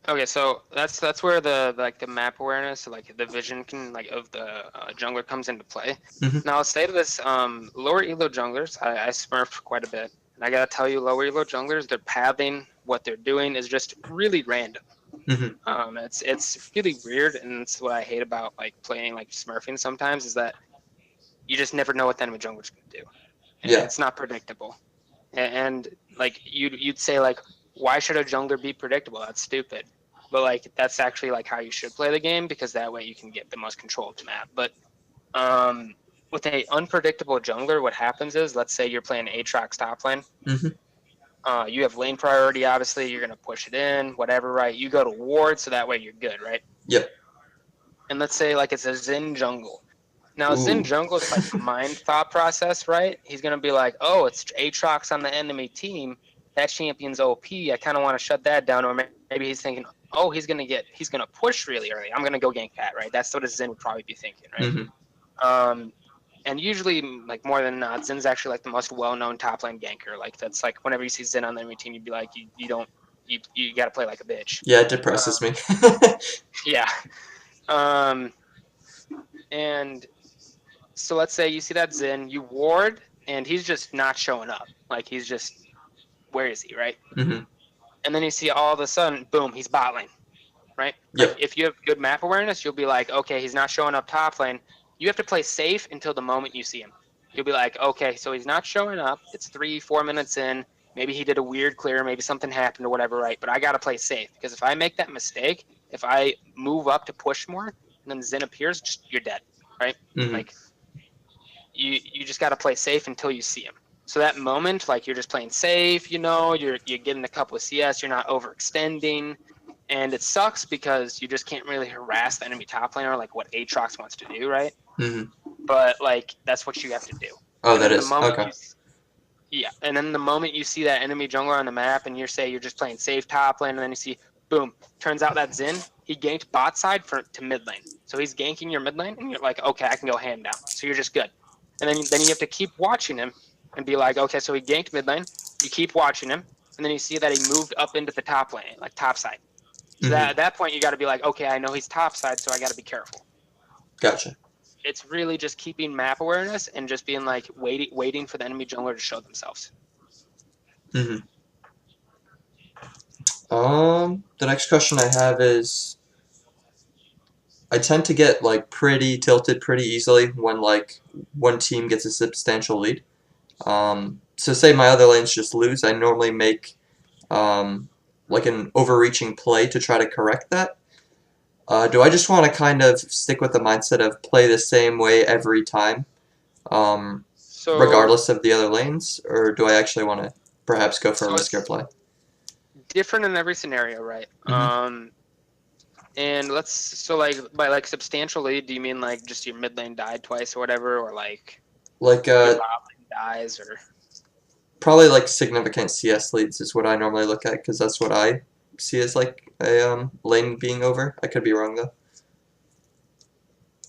okay, so that's where the map awareness, like the vision can like of the jungler comes into play. Mhm. Now I'll say to this, lower elo junglers, I smurf quite a bit, and I gotta tell you, lower elo junglers, their pathing, what they're doing is just really random. Mhm. It's really weird, and it's what I hate about like playing like smurfing sometimes is that you just never know what the enemy jungler's gonna do. Yeah. It's not predictable, and like you'd say like, why should a jungler be predictable? That's stupid. But like that's actually like how you should play the game because that way you can get the most control of the map. But um, with a unpredictable jungler, what happens is, let's say you're playing Aatrox top lane. Mhm. You have lane priority, obviously. You're gonna push it in, whatever, right? You go to ward, so that way you're good, right? Yep. And let's say like it's a Xin jungle. Now Xin Ooh. jungle's like mind thought process, right? He's gonna be like, oh, it's Aatrox on the enemy team. That champion's OP. I kind of want to shut that down. Or maybe he's thinking, oh, he's gonna push really early. I'm gonna go gank that, right? That's what a Xin would probably be thinking, right? Mhm. Um, and usually, like more than not, Zin's actually like the most well-known top lane ganker. Like that's like whenever you see Zin on the enemy team, you'd be like, you don't you got to play like a bitch. Yeah, it depresses me. Yeah. Um, and so let's say you see that Zin, you ward, and he's just not showing up. Like he's just, where is he, right? Mhm. And then you see all of a sudden, boom, he's bot lane, right? Like Yep. if you have good map awareness, you'll be like, okay, he's not showing up top lane. You have to play safe until the moment you see him. You'll be like, okay, so he's not showing up. It's 3-4 minutes in. Maybe he did a weird clear. Maybe something happened or whatever, right? But I got to play safe because if I make that mistake, if I move up to push more and then Zen appears, just you're dead, right? Mhm. Like you just got to play safe until you see him. So that moment, like you're just playing safe, you're getting a couple of CS, you're not overextending, and it sucks because you just can't really harass the enemy top laner like what Aatrox wants to do, right? Mhm. But like that's what you have to do. Oh, And that then the is moment okay. you yeah, and then the moment you see that enemy jungler on the map and you're just playing safe top lane, and then you see, boom, turns out that Xin, he ganked bot side to mid lane. So he's ganking your mid lane, and you're like, okay, I can go hand down. So you're just good. And then you have to keep watching him and be like, okay, so he ganked mid lane. You keep watching him, and then you see that he moved up into the top lane, like top side. So Mhm. at that point, you got to be like, okay, I know he's top side, so I got to be careful. Gotcha. It's really just keeping map awareness and just being like waiting for the enemy jungler to show themselves. Mhm. The next question I have is I tend to get like pretty tilted pretty easily when like one team gets a substantial lead. So say my other lanes just lose, I normally make um, like an overreaching play to try to correct that. Do I just want to kind of stick with the mindset of play the same way every time, um, So regardless of the other lanes, or do I actually want to perhaps go for a so riskier it's play? different in every scenario, right? Hmm. And so like by like substantial lead, do you mean like just your mid lane died twice or whatever, or like Like your bot lane dies, or probably like significant CS leads is what I normally look at because that's what I see as like a lane being over. I could be wrong though.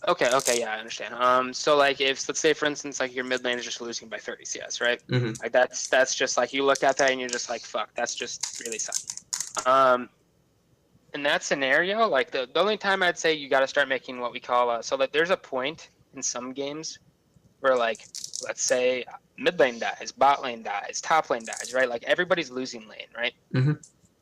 okay, yeah, I understand. So like if let's say for instance like your mid lane is just losing by 30 CS, right? Hmm. Like that's just like you look at that and you're just like fuck, that's just really sucky. In that scenario, like the only time I'd say you got to start making what we call so that there's a point in some games where like let's say mid lane dies, bot lane dies, top lane dies, right? Like everybody's losing lane, right? Hmm.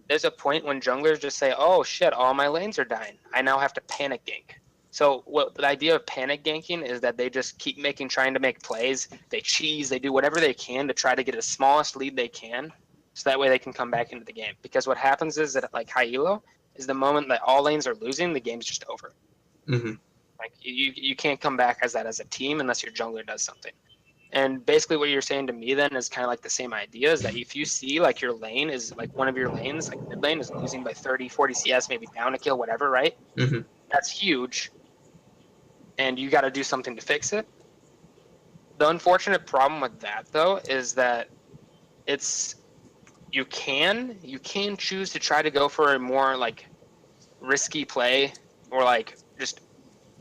There's a point when junglers just say, "Oh shit, all my lanes are dying. I now have to panic gank." So what the idea of panic ganking is that they just keep trying to make plays. They cheese, they do whatever they can to try to get the smallest lead they can, so that way they can come back into the game. Because what happens is that like high elo is the moment that all lanes are losing, the game's just over. Hmm. Like you can't come back as that as a team unless your jungler does something. And basically what you're saying to me then is kind of like the same idea is that if you see like your lane is like one of your lanes, like mid lane is losing by 30, 40 CS, maybe down a kill, whatever, right? Hmm. That's huge. And you got to do something to fix it. The unfortunate problem with that though is that it's you can choose to try to go for a more like risky play or like just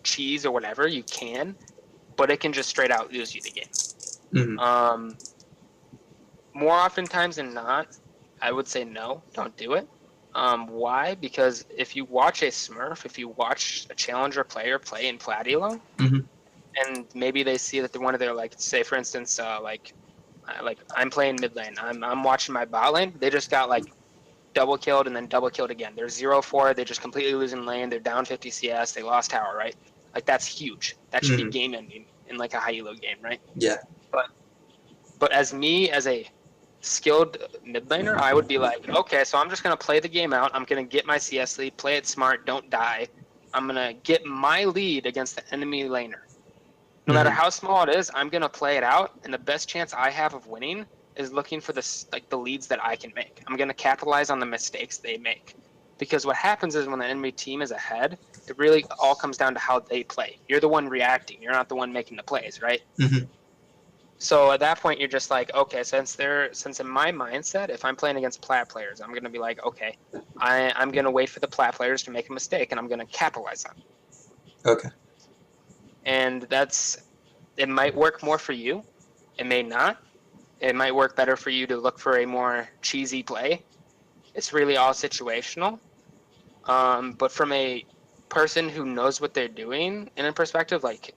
cheese or whatever you can, but it can just straight out lose you the game. Mm-hmm. Um, more oftentimes than not, I would say no, don't do it. Why? Because if you watch a Smurf, if you watch a challenger player play in Platilo, Mm-hmm. and maybe they see that one of their, like, say for instance, like I'm playing mid lane, I'm watching my bot lane, they just got like double killed and then double killed again. They're 0-4, they're just completely losing lane, they're down 50 CS, they lost tower, right? Like that's huge. That should be Mm-hmm. game ending in like a high elo game, right? Yeah. But but as me as a skilled mid laner, I would be like, okay, so I'm just gonna play the game out. I'm gonna get my CS lead, play it smart, don't die. I'm gonna get my lead against the enemy laner. No matter Mm-hmm. how small it is, I'm gonna play it out, and the best chance I have of winning is looking for the leads that I can make. I'm gonna capitalize on the mistakes they make, because what happens is when the enemy team is ahead, it really all comes down to how they play. You're the one reacting. You're not the one making the plays, right? Mm-hmm. So at that point, you're just like, okay, since in my mindset, if I'm playing against plat players, I'm gonna be like, okay, I'm gonna wait for the plat players to make a mistake, and I'm gonna capitalize on it. Okay. And it might work more for you, it may not. It might work better for you to look for a more cheesy play. It's really all situational. But from a person who knows what they're doing in a perspective, like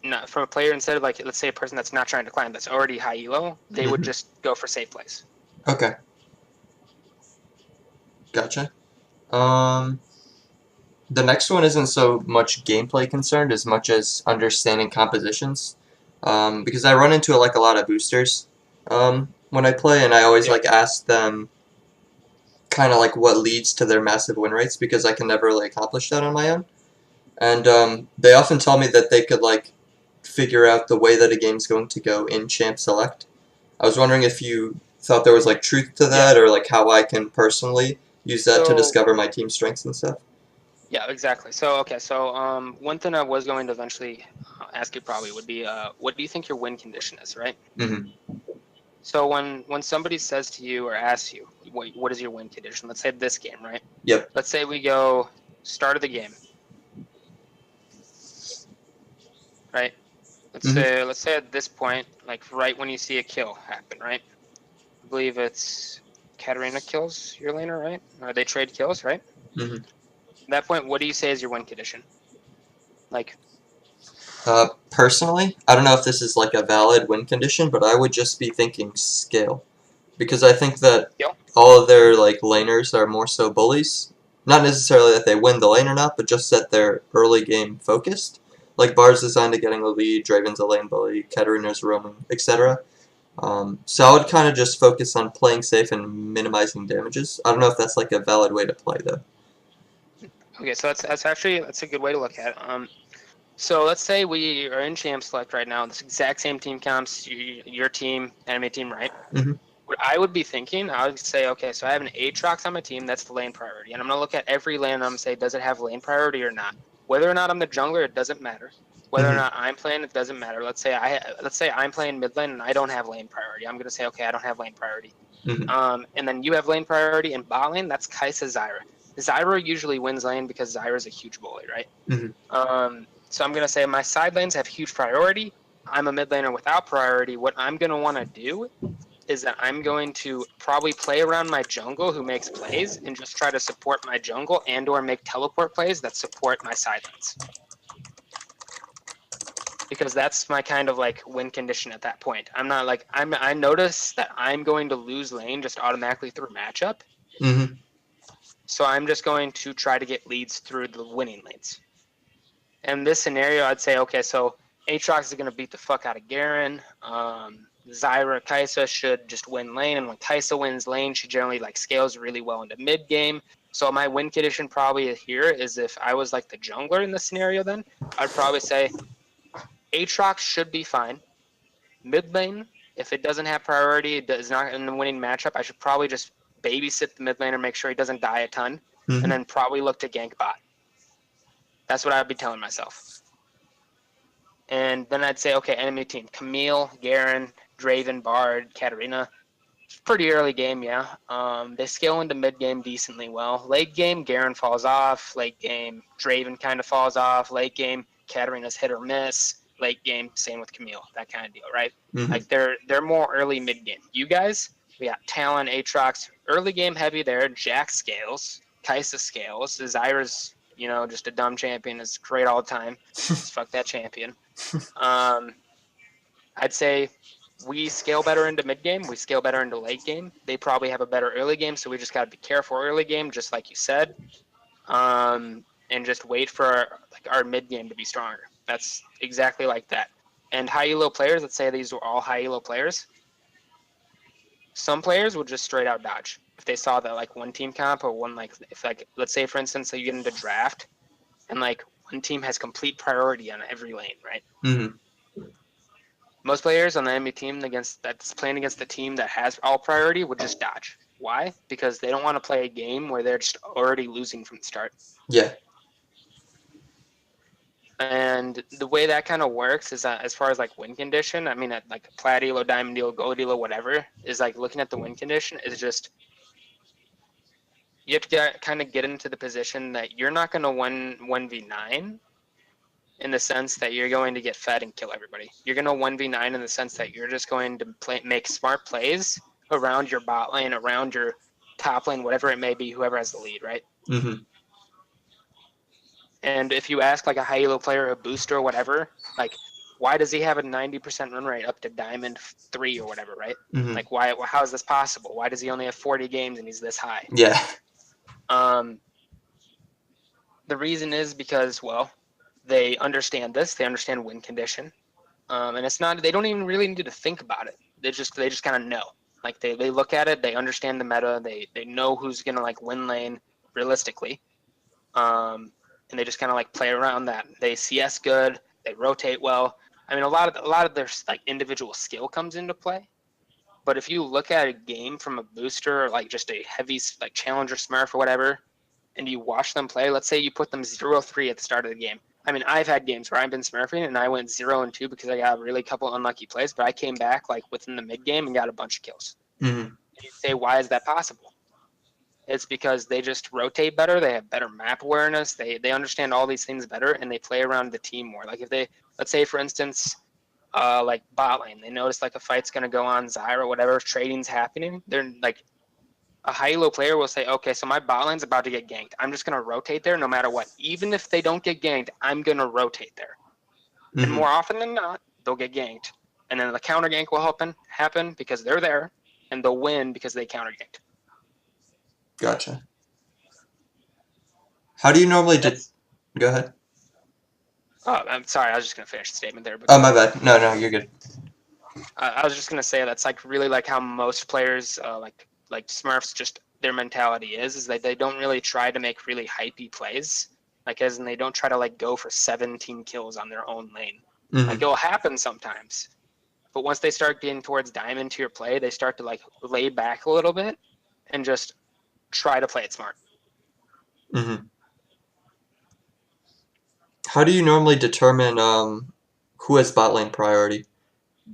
not from a player instead of like let's say a person that's not trying to climb that's already high elo, they would Mm-hmm. just go for safe plays. Okay. Gotcha. Um, the next one isn't so much gameplay concerned as much as understanding compositions. Because I run into like a lot of boosters when I play, and I always Yep. like ask them kind of like what leads to their massive win rates because I can never really accomplish that on my own. And they often tell me that they could like figure out the way that a game's going to go in Champ Select. I was wondering if you thought there was like truth to Yeah. that, or like how I can personally use that to So discover my team strengths and stuff. yeah, exactly. So okay, so one thing I was going to eventually ask you probably would be what do you think your win condition is, right? Mm-hmm. So when somebody says to you or asks you what is your win condition, let's say this game, right? Yep. Let's say we go start of the game, right? Mm-hmm. Let's say at this point, like right when you see a kill happen, right? I believe it's Katarina kills your laner, right? Or they trade kills, right? Mm-hmm. At that point, what do you say is your win condition? Like, Personally, I don't know if this is like a valid win condition, but I would just be thinking scale. Because I think that kill? all of their like laners are more so bullies. Not necessarily that they win the lane or not, but just that they're early game focused. Like Bar's designed to getting a lead, Draven's a lane bully, Katarina's roaming, etc. So I would kind of just focus on playing safe and minimizing damages. I don't know if that's like a valid way to play though. Okay, so that's a good way to look at it. So let's say we are in Champ Select right now. This exact same team comps, your team, enemy team, right? Mm-hmm. What I would be thinking, I would say, okay, so I have an Aatrox on my team. That's the lane priority, and I'm gonna look at every lane and I'm gonna say, does it have lane priority or not? Whether or not I'm the jungler, it doesn't matter. Whether or Mm-hmm. not I'm playing, it doesn't matter. Let's say I'm playing mid lane and I don't have lane priority. I'm gonna say, okay, I don't have lane priority. Mm-hmm. And then you have lane priority in bot lane. That's Kai'Sa Zyra. Zyra usually wins lane because Zyra's a huge bully, right? Mm-hmm. So I'm gonna say my side lanes have huge priority. I'm a mid laner without priority. What I'm gonna want to do is that I'm going to probably play around my jungle who makes plays and just try to support my jungle and or make teleport plays that support my side lanes. Because that's my kind of like win condition at that point. I'm not like I notice that I'm going to lose lane just automatically through matchup. Mm-hmm. So I'm just going to try to get leads through the winning lanes. In this scenario, I'd say, okay, so Aatrox is going to beat the fuck out of Garen. Zyra Kai'Sa should just win lane, and when Kai'Sa wins lane, she generally like scales really well into mid game. So my win condition probably here is if I was like the jungler in this scenario, then I'd probably say Aatrox should be fine. Mid lane, if it doesn't have priority, it does not in the winning matchup, I should probably just babysit the mid laner, make sure he doesn't die a ton, and Mm-hmm. then probably look to gank bot. That's what I'd be telling myself. And then I'd say, okay, enemy team: Camille, Garen, Draven, Bard, Katarina. It's pretty early game, yeah. They scale into mid game decently well. Late game, Garen falls off. Late game, Draven kind of falls off. Late game, Katarina's hit or miss. late game, same with Camille, that kind of deal, right? Mm-hmm. Like they're more early mid game. You guys, we got Talon, Aatrox, early game heavy there. Jack scales, Kaisa scales. Zyra's, just a dumb champion. Is great all the time. Just fuck that champion. I'd say we scale better into mid game. We scale better into late game. They probably have a better early game, so we just got to be careful early game, just like you said, and just wait for our mid game to be stronger. That's exactly like that. And high elo players, let's say these were all high elo players. Some players would just straight out dodge if they saw that like one team comp or one if let's say for instance that you get into draft and like one team has complete priority on every lane, right? Mm-hmm. Most players on the enemy team that's playing against the team that has all priority would just dodge. Why? Because they don't want to play a game where they're just already losing from the start. Yeah. And the way that kind of works is that as far as like win condition, I mean, at like plat elo, diamond elo, gold elo, whatever, is like looking at the win condition is just you have to kind of get into the position that you're not going to 1v9 in the sense that you're going to get fed and kill everybody. You're going to 1v9 in the sense that you're just going to make smart plays around your bot lane, around your top lane, whatever it may be, whoever has the lead, right? Mm-hmm. And if you ask like a high elo player, a booster or whatever, like why does he have a 90% run rate up to diamond 3 or whatever, right? Mm-hmm. Like how is this possible? Why does he only have 40 games and he's this high? Yeah. The reason is because, well, they understand this. They understand win condition, and it's not. They don't even really need to think about it. They just kind of know. Like they look at it. They understand the meta. They know who's gonna like win lane realistically, and they just kind of like play around that. They CS good. They rotate well. I mean, a lot of their like individual skill comes into play. But if you look at a game from a booster or like just a heavy like challenger smurf or whatever, and you watch them play, let's say you put them 0-3 at the start of the game. I mean, I've had games where I've been smurfing and I went 0-2 because I got a really couple unlucky plays, but I came back like within the mid game and got a bunch of kills. Mm-hmm. And you say, why is that possible? It's because they just rotate better. They have better map awareness. They understand all these things better, and they play around the team more. Like if they, let's say for instance, like bot lane, they notice like a fight's gonna go on Zyra, whatever, trading's happening. They're like a high elo player will say, okay, so my bot lane's about to get ganked. I'm just gonna rotate there no matter what. Even if they don't get ganked, I'm gonna rotate there. Mm-hmm. And more often than not, they'll get ganked. And then the counter gank will happen because they're there, and they'll win because they counter ganked. Gotcha. How do you normally Go ahead. Oh, I'm sorry. I was just gonna finish the statement there. But Oh, my bad. No, you're good. I was just gonna say that's like really like how most players like Smurfs just their mentality is that they don't really try to make really hypey plays. Like as in they don't try to like go for 17 kills on their own lane. Mm-hmm. Like it'll happen sometimes. But once they start getting towards diamond tier play, they start to like lay back a little bit and just try to play it smart. Mm-hmm. How do you normally determine who has bot lane priority?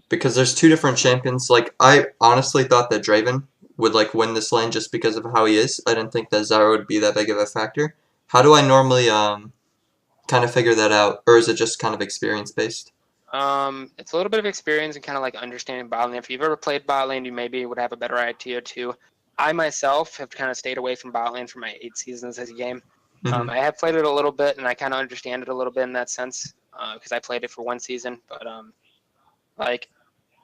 Because there's two different champions. Like I honestly thought that Draven would like win this lane just because of how he is. I didn't think that Zyra would be that big of a factor. How do I normally kind of figure that out, or is it just kind of experience based? It's a little bit of experience and kind of like understanding bot lane. If you've ever played bot lane, you maybe would have a better idea too. I myself have kind of stayed away from bot lane for my 8 seasons as a game. Mm-hmm. I have played it a little bit, and I kind of understand it a little bit in that sense because I played it for 1 season. But like,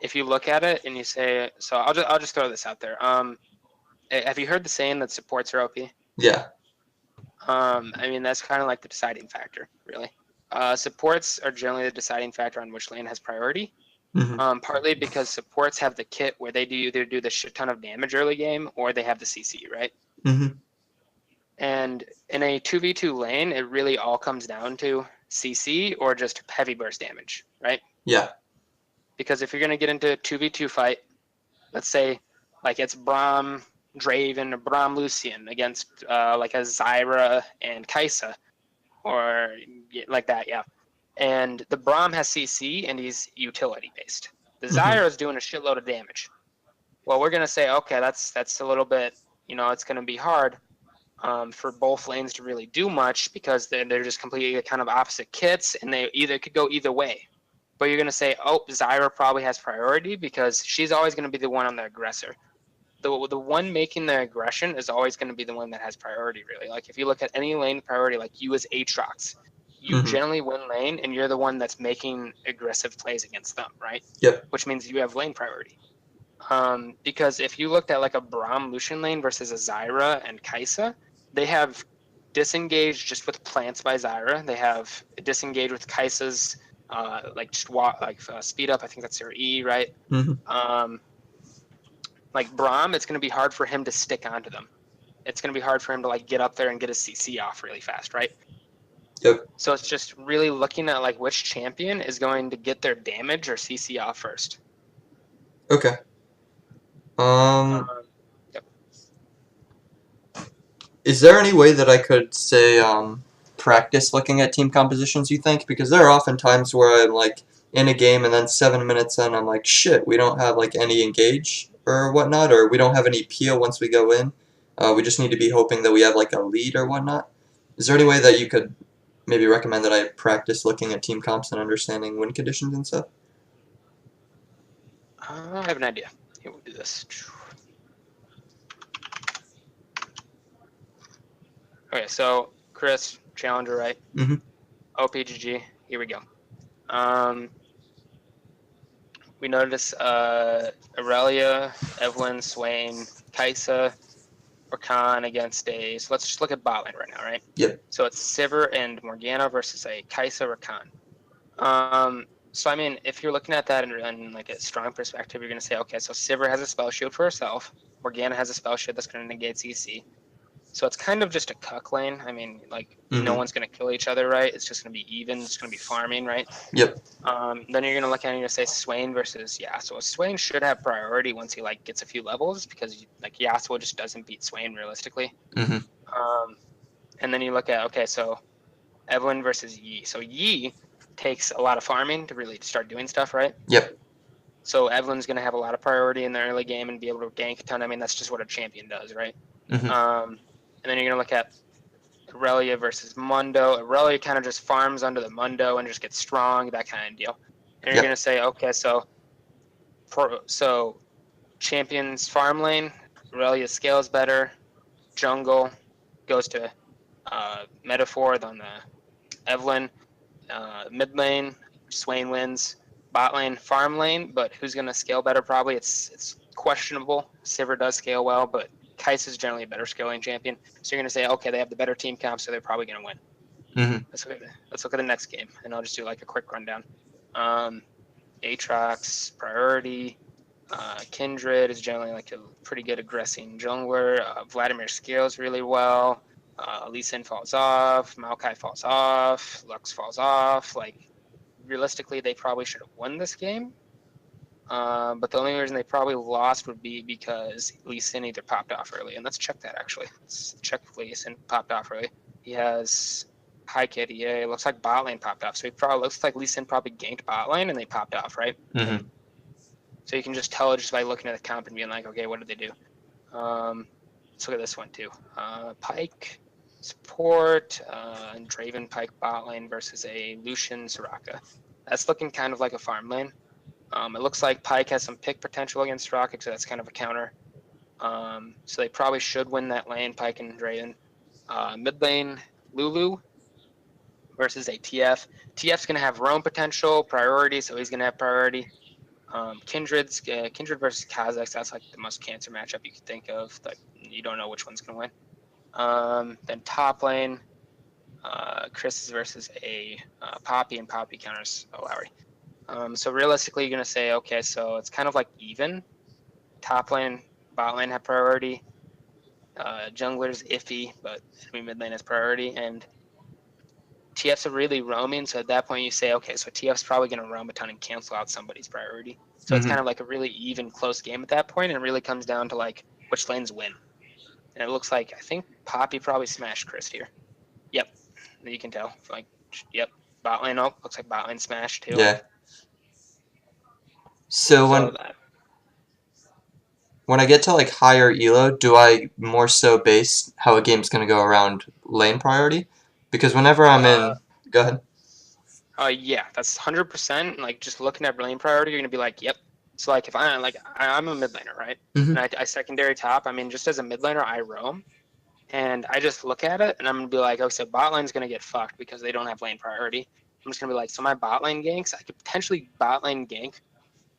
if you look at it and you say, so I'll just throw this out there. Have you heard the saying that supports are OP? Yeah. I mean that's kind of like the deciding factor, really. Supports are generally the deciding factor on which lane has priority. Mm-hmm. Partly because supports have the kit where they either do the shit ton of damage early game or they have the CC, right? Mm-hmm. And in a 2v2 lane, it really all comes down to CC or just heavy burst damage, right? Yeah. Because if you're going to get into a 2v2 fight, let's say like it's Braum Draven or Braum Lucian against like a Zyra and Kaisa or like that, yeah. And the Braum has CC and he's utility based. The Zyra is doing a shitload of damage. Well, we're going to say, okay, that's a little bit, it's going to be hard. For both lanes to really do much because they're just completely kind of opposite kits and they could go either way. but you're going to say, oh, Zyra probably has priority because she's always going to be the one on the aggressor. The one making the aggression is always going to be the one that has priority, really. Like, if you look at any lane priority, like you as Aatrox, you Mm-hmm. generally win lane, and you're the one that's making aggressive plays against them, right? Yep. Which means you have lane priority. Because if you looked at like a Braum Lucian lane versus a Zyra and Kai'Sa, they have disengaged just with plants by Zyra. They have disengaged with Kai'Sa's like just speed up. I think that's their E, right? Mm-hmm. Like Braum, it's going to be hard for him to stick onto them. It's going to be hard for him to like get up there and get his CC off really fast, right? Yep. So it's just really looking at like which champion is going to get their damage or CC off first. Okay. Yep. Is there any way that I could say practice looking at team compositions? You think? Because there are often times where I'm like in a game and then 7 minutes in, I'm like, shit, we don't have like any engage or whatnot, or we don't have any peel once we go in. We just need to be hoping that we have like a lead or whatnot. Is there any way that you could maybe recommend that I practice looking at team comps and understanding win conditions and stuff? I have an idea. Here, we'll do this. Okay, so Chris, challenger, right? Mm-hmm. OPGG, here we go. We notice Aurelia, Evelyn, Swain, Kai'Sa, or Khan against a. So let's just look at bot lane right now, right? Yep. So it's Sivir and Morgana versus a Kai'Sa or Khan. So I mean, if you're looking at that in like a strong perspective, you're gonna say, okay, so Sivir has a spell shield for herself. Morgana has a spell shield that's gonna negate CC. So it's kind of just a cuck lane. I mean, like no one's gonna kill each other, right? It's just gonna be even. It's gonna be farming, right? Yep. Then you're gonna look at it and you're gonna say Swain versus Yasuo. Swain should have priority once he like gets a few levels because like Yasuo just doesn't beat Swain realistically. Mm-hmm. And then you look at okay, so Evelyn versus Yi. So Yi takes a lot of farming to really start doing stuff, right? Yep. So Evelyn's gonna have a lot of priority in the early game and be able to gank a ton. I mean, that's just what a champion does, right? Mm-hmm. And then you're gonna look at Aurelia versus Mundo. Aurelia kind of just farms under the Mundo and just gets strong, that kind of deal. And you're Yep. gonna say, okay, so champions farm lane, Aurelia scales better. Jungle goes to Metaphor on the Evelyn. Mid lane, Swain wins. Bot lane, farm lane, but who's gonna scale better? Probably it's questionable. Sivir does scale well, but Kai'Sa is generally a better scaling champion. So you're gonna say, okay, they have the better team comp, so they're probably gonna win. Mm-hmm. Let's look at the next game, and I'll just do like a quick rundown. Aatrox priority. Kindred is generally like a pretty good aggressing jungler. Vladimir scales really well. Lee Sin falls off. Maokai falls off. Lux falls off. Like realistically, they probably should have won this game. But the only reason they probably lost would be because Lee Sin either popped off early. And let's check that actually. Let's check if Lee Sin popped off early. He has high KDA. It looks like bot lane popped off. So he probably looks like Lee Sin probably ganked bot lane and they popped off, right? Mm-hmm. So you can just tell just by looking at the comp and being like, okay, what did they do? Let's look at this one too. Pyke support and Draven Pyke bot lane versus a Lucian Soraka. That's looking kind of like a farm lane. It looks like Pyke has some pick potential against Soraka, so that's kind of a counter. So they probably should win that lane, Pyke and Draven. Mid lane, Lulu versus a TF. TF's going to have roam potential, priority, so he's going to have priority. Kindred versus Kha'Zix, that's like the most cancer matchup you could think of. Like you don't know which one's gonna win. Then top lane, Chris is versus a Poppy, and Poppy counters Lowry. So realistically, you're gonna say, okay, so it's kind of like even. Top lane, bot lane have priority. Jungler's iffy, but mid lane has priority, and TF's are really roaming, so at that point you say, okay, so TF's probably going to roam a ton and cancel out somebody's priority. So it's kind of like a really even, close game at that point, and it really comes down to like which lanes win. And it looks like I think Poppy probably smashed Chris here. Yep, you can tell. Like, yep, bot lane. Oh, looks like bot lane smashed too. Yeah. So when I get to like higher elo, do I more so base how a game's gonna go around lane priority? Because whenever I'm in, go ahead. Yeah, that's 100%. Like just looking at lane priority, you're gonna be like, yep. So like if I'm a mid laner, right? Hmm. And I secondary top. I mean, just as a mid laner, I roam, and I just look at it, and I'm gonna be like, okay, so bot lane's gonna get fucked because they don't have lane priority. I'm just gonna be like, so my bot lane ganks, I could potentially bot lane gank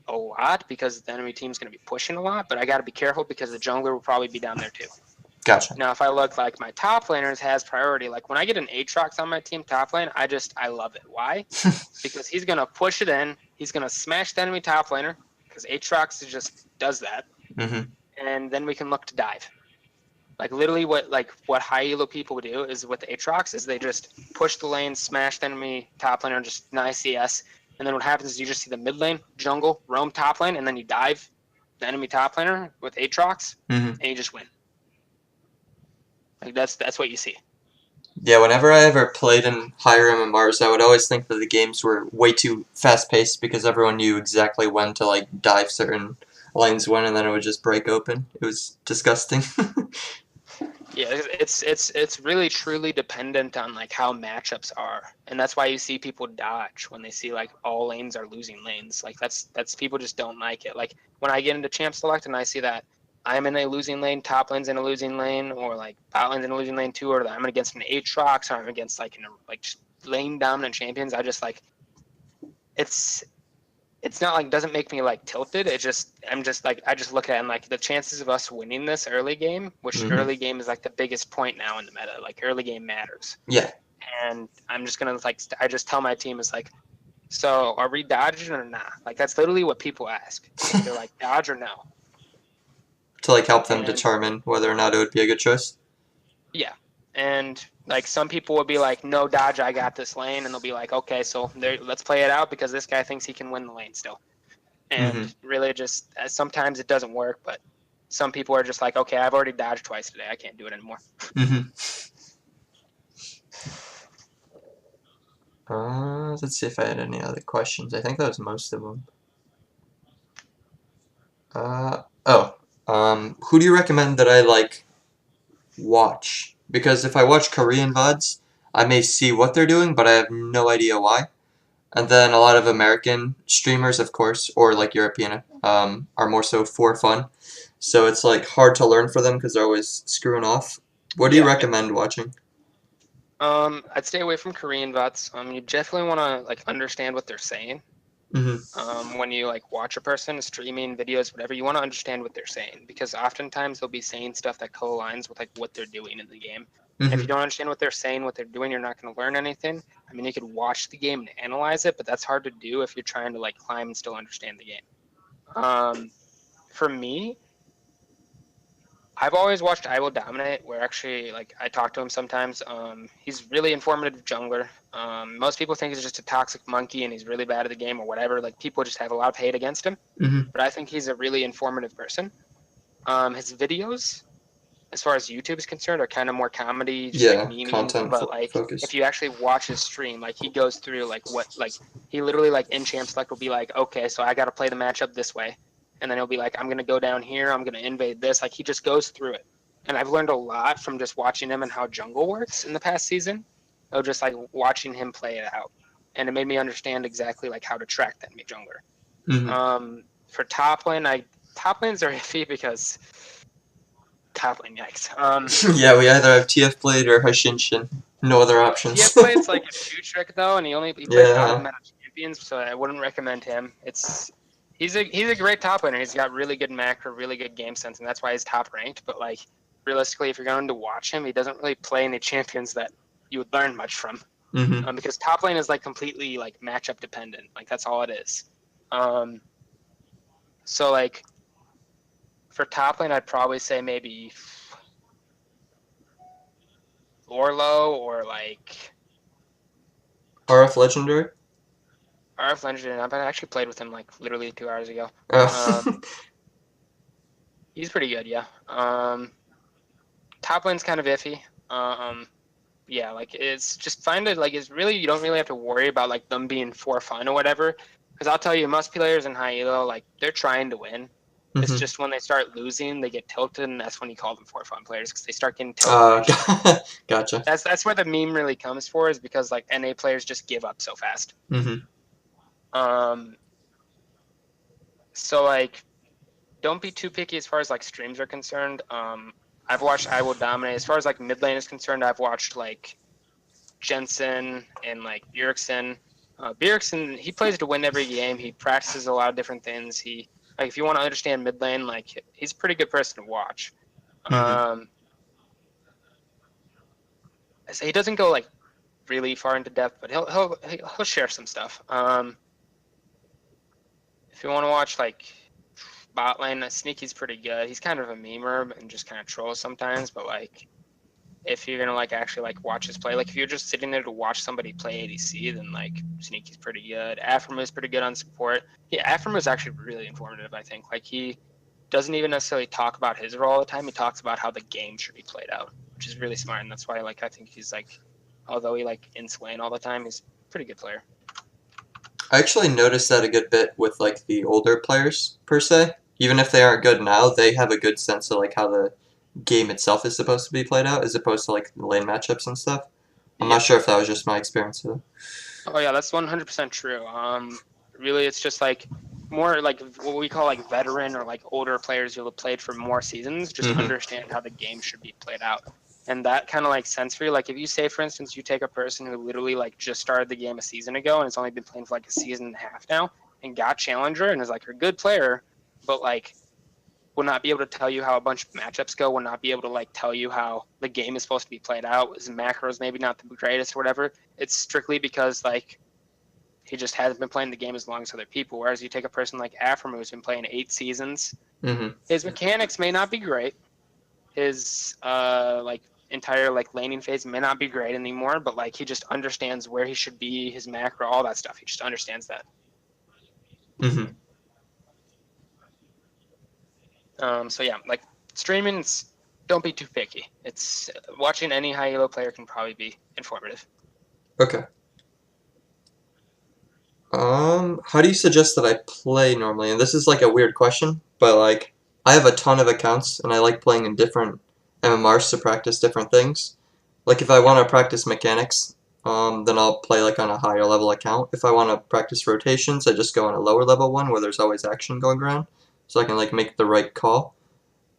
a lot because the enemy team's gonna be pushing a lot, but I gotta be careful because the jungler will probably be down there too. Gotcha. Now, if I look like my top laners has priority, like when I get an Aatrox on my team top lane, I love it. Why? Because he's gonna push it in. He's gonna smash the enemy top laner because Aatrox just does that, Hmm. and then we can look to dive. Like literally, what high elo people do is with Aatrox is they just push the lane, smash the enemy top laner, just nice CS, and then what happens is you just see the mid lane jungle roam top lane, and then you dive the enemy top laner with Aatrox, Hmm. and you just win. Like that's what you see. Yeah, whenever I ever played in higher MMRs, I would always think that the games were way too fast paced because everyone knew exactly when to like dive certain lanes when, and then it would just break open. It was disgusting. Yeah, it's really truly dependent on like how matchups are, and that's why you see people dodge when they see like all lanes are losing lanes. Like that's people just don't like it. Like when I get into champ select and I see that I'm in a losing lane, top lane's in a losing lane, or like bot lane's in a losing lane too, or that I'm against an Aatrox, or I'm against like just lane dominant champions. I just like it's it's not like doesn't make me like tilted. It just I'm just like I just look at it and like the chances of us winning this early game, which Hmm. early game is like the biggest point now in the meta. Like early game matters, Yeah. and I'm just gonna like I just tell my team is like, so are we dodging or not? Like that's literally what people ask. Like they're like dodge or no, To like help them and determine whether or not it would be a good choice. yeah. And like some people will be like, no dodge, I got this lane, and they'll be like, okay, so there, let's play it out because this guy thinks he can win the lane still. Hmm. And really just sometimes it doesn't work, but some people are just like, okay, I've already dodged twice today, I can't do it anymore. Hmm. Let's see if I had any other questions. I think that was most of them. Oh. Who do you recommend that I like watch? Because if I watch Korean VODs, I may see what they're doing, but I have no idea why. And then a lot of American streamers, of course, or like European, are more so for fun. So it's like hard to learn for them because they're always screwing off. What do you Yeah. recommend watching? I'd stay away from Korean bots. You definitely want to like understand what they're saying. Mm-hmm. When you like watch a person streaming videos, whatever, you want to understand what they're saying because oftentimes they'll be saying stuff that co-aligns with like what they're doing in the game. And if Mm-hmm. you don't understand what they're saying, what they're doing, you're not going to learn anything. I mean, you could watch the game and analyze it, but that's hard to do if you're trying to like climb and still understand the game. For me, I've always watched I Will Dominate, where actually, like, I talk to him sometimes. He's really informative jungler. Most people think he's just a toxic monkey and he's really bad at the game or whatever. Like, people just have a lot of hate against him. Mm-hmm. But I think he's a really informative person. His videos, as far as YouTube is concerned, are kind of more comedy, just like Yeah, memeing. content But like, if focused. you actually watch his stream, like he goes through like what, like he literally like in champ select will be like, okay, so I got to play the matchup this way, and then he'll be like, I'm gonna go down here, I'm gonna invade this. Like he just goes through it, and I've learned a lot from just watching him and how jungle works in the past season, of just like watching him play it out, and it made me understand exactly like how to track that enemy jungler. Mm-hmm. For top lane, top lanes are iffy because top lane, yikes. Yeah, we either have TF Blade or Hashinshin. No other options. TF Blade's like a two trick though, and he plays out of Yeah. meta champions, so I wouldn't recommend him. He's a great top laner. He's got really good macro, really good game sense, and that's why he's top ranked. But like realistically, if you're going to watch him, he doesn't really play any champions that you would learn much from. Mm-hmm. Because top lane is like completely like matchup dependent. Like that's all it is. Um, so like for top lane, I'd probably say maybe Orlo or like RF Legendary? RF Legendary. I actually played with him like literally 2 hours ago. Oh. He's pretty good, yeah. Top lane's kind of iffy. Yeah, like it's just find it like it's really you don't really have to worry about like them being for fun or whatever. Because I'll tell you, most players in high elo like they're trying to win. It's Mm-hmm. just when they start losing, they get tilted, and that's when you call them for fun players because they start getting tilted. And Gotcha. that's where the meme really comes for, is because like NA players just give up so fast. Mm-hmm. Um, so like, don't be too picky as far as like streams are concerned. I've watched I Will Dominate. As far as like mid lane is concerned, I've watched like Jensen and like Bjergsen. Bjergsen, he plays to win every game. He practices a lot of different things. He like if you want to understand mid lane, like he's a pretty good person to watch. Mm-hmm. So he doesn't go like really far into depth, but he'll share some stuff. If you want to watch like bot lane, Sneaky's pretty good. He's kind of a memer and just kind of trolls sometimes, but like if you're gonna like actually like watch his play, like if you're just sitting there to watch somebody play ADC, then like Sneaky's pretty good. Aframa's pretty good on support. Yeah, Aframa's actually really informative, I think. Like he doesn't even necessarily talk about his role all the time. He talks about how the game should be played out, which is really smart, and that's why like I think he's like, although he like ints lane all the time, he's a pretty good player. I actually noticed that a good bit with like the older players per se. Even if they aren't good now, they have a good sense of like how the game itself is supposed to be played out, as opposed to like the lane matchups and stuff. I'm Yeah. not sure if that was just my experience though. Oh yeah, that's 100% true. Really, it's just like more like what we call like veteran or like older players who have played for more seasons just Mm-hmm. understand how the game should be played out, and that kind of like sense for you. Like if you say, for instance, you take a person who literally like just started the game a season ago and has only been playing for like a season and a half now and got challenger and is like a good player, but like will not be able to tell you how a bunch of matchups go, will not be able to like tell you how the game is supposed to be played out. His macros maybe not the greatest or whatever. It's strictly because like he just hasn't been playing the game as long as other people. Whereas you take a person like Afram who's been playing 8 seasons, Mm-hmm. his mechanics may not be great. His like entire like laning phase may not be great anymore, but like he just understands where he should be, his macro, all that stuff. He just understands that. Mm-hmm. So yeah, like streaming, don't be too picky. It's watching any high elo player can probably be informative. Okay. How do you suggest that I play normally? And this is like a weird question, but like I have a ton of accounts and I like playing in different MMRs to practice different things. Like if I Yep. want to practice mechanics, then I'll play like on a higher level account. If I want to practice rotations, I just go on a lower level one where there's always action going around, so I can like make the right call.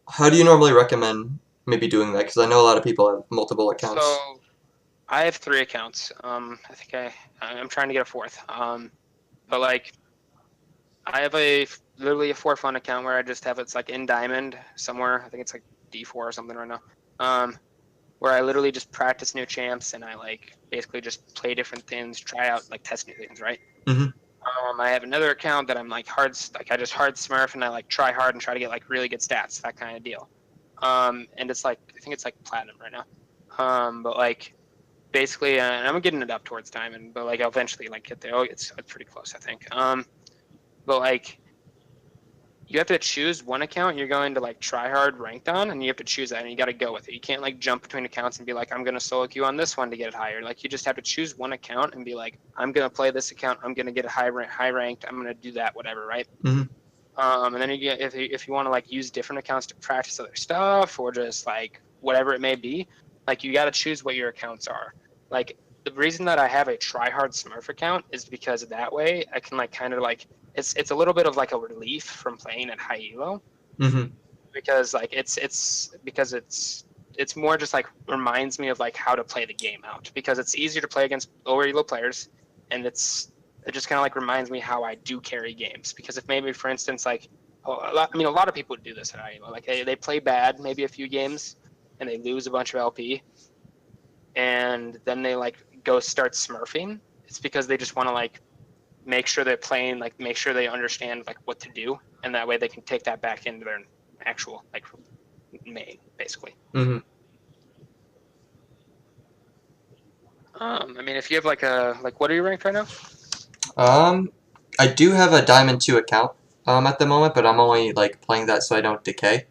How do you normally recommend maybe doing that? Because I know a lot of people have multiple accounts. So I have 3 accounts. I think I'm trying to get a fourth. But like I have literally a for fun account where I just have it's like in diamond somewhere. I think it's like D4 or something right now. Where I literally just practice new champs and I like basically just play different things, try out like test new things, right? Mm-hmm. I have another account that I'm like I just hard smurf and I like try hard and try to get like really good stats, that kind of deal. And it's like I think it's like platinum right now. But like basically, and I'm getting it up towards diamond, but like I'll eventually like get there. Oh, it's pretty close, I think. But like you have to choose one account you're going to like try hard ranked on, and you have to choose that, and you got to go with it. You can't like jump between accounts and be like, I'm going to solo queue on this one to get it higher. Like you just have to choose one account and be like, I'm going to play this account. I'm going to get it high ranked. I'm going to do that, whatever, right? Mm-hmm. And then you get if you want to like use different accounts to practice other stuff or just like whatever it may be, like you got to choose what your accounts are. Like the reason that I have a tryhard Smurf account is because that way I can like kind of like it's a little bit of like a relief from playing at high elo Mm-hmm. because like it's more just like reminds me of like how to play the game out because it's easier to play against lower elo players and it just kind of like reminds me how I do carry games because if maybe for instance like I mean a lot of people do this at high elo like they play bad maybe a few games and they lose a bunch of LP and then they like go start smurfing. It's because they just want to like make sure they're playing, like make sure they understand like what to do, and that way they can take that back into their actual like main, basically. Mm-hmm. I mean, if you have like what are you ranked right now? Um, I do have a Diamond 2 account at the moment, but I'm only like playing that so I don't decay.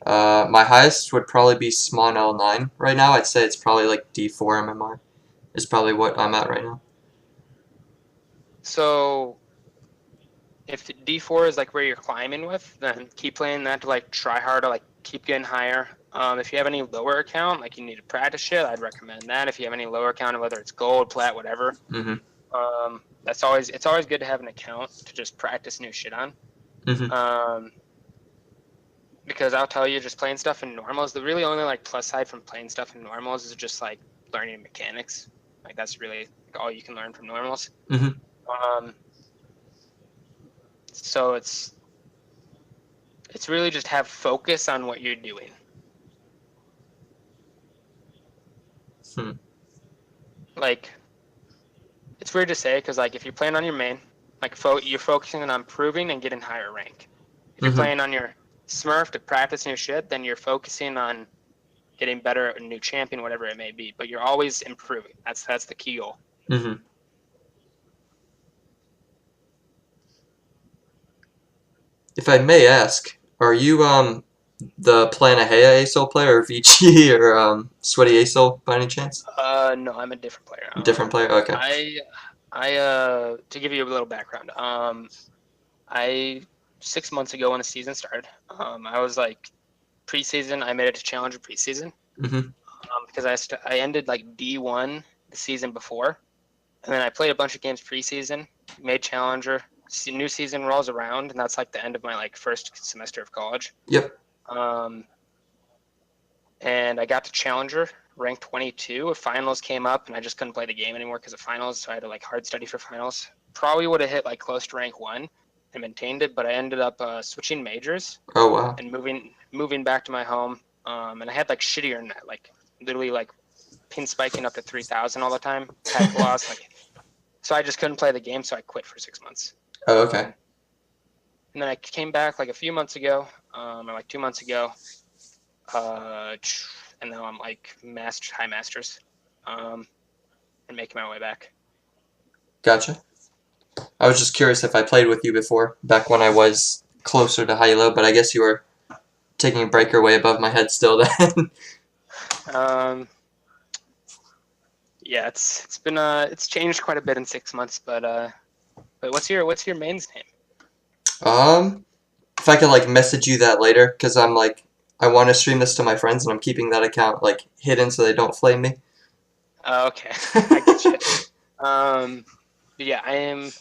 My highest would probably be Smon L9 right now. I'd say it's probably like D4 MMR is probably what I'm at right now. So if D4 is like where you're climbing with, then keep playing that to like try harder, like keep getting higher. If you have any lower account, like you need to practice shit, I'd recommend that. If you have any lower account, whether it's gold, plat, whatever, it's always good to have an account to just practice new shit on. Because I'll tell you, just playing stuff in normals, the really only like plus side from playing stuff in normals is just like learning mechanics. Like that's really all you can learn from normals. So it's really just have focus on what you're doing. Like, it's weird to say because like if you're playing on your main, like you're focusing on improving and getting higher rank. If you're playing on your Smurf to practice new shit, then you're focusing on getting better at a new champion, whatever it may be. But you're always improving. That's the key goal. If I may ask, are you the Planahea ASOL player or Vici or Sweaty ASOL by any chance? No, I'm a different player. Different player? Okay. I to give you a little background, I 6 months ago when the season started, I was like preseason. I made it to Challenger preseason because I ended like D1 the season before, and then I played a bunch of games preseason, made Challenger. New season rolls around, and that's like the end of my like first semester of college. Yep. And I got to Challenger, ranked 22. If finals came up, and I just couldn't play the game anymore because of finals, so I had to like hard study for finals. Probably would have hit like close to rank 1 and maintained it, but I ended up switching majors. Oh wow. And moving back to my home. And I had like shittier net, like literally like pin spiking up to 3,000 all the time. Pack loss, like so I just couldn't play the game, so I quit for 6 months. Oh okay. And then I came back like a few months ago, or like 2 months ago. And now I'm like high masters, and making my way back. Gotcha. I was just curious if I played with you before, back when I was closer to high-low, but I guess you were taking a breaker way above my head still then. Yeah, it's been it's changed quite a bit in 6 months, but what's your main's name? If I could like message you that later, because I'm like, I want to stream this to my friends, and I'm keeping that account like hidden so they don't flame me. Okay, I get you. Yeah, I am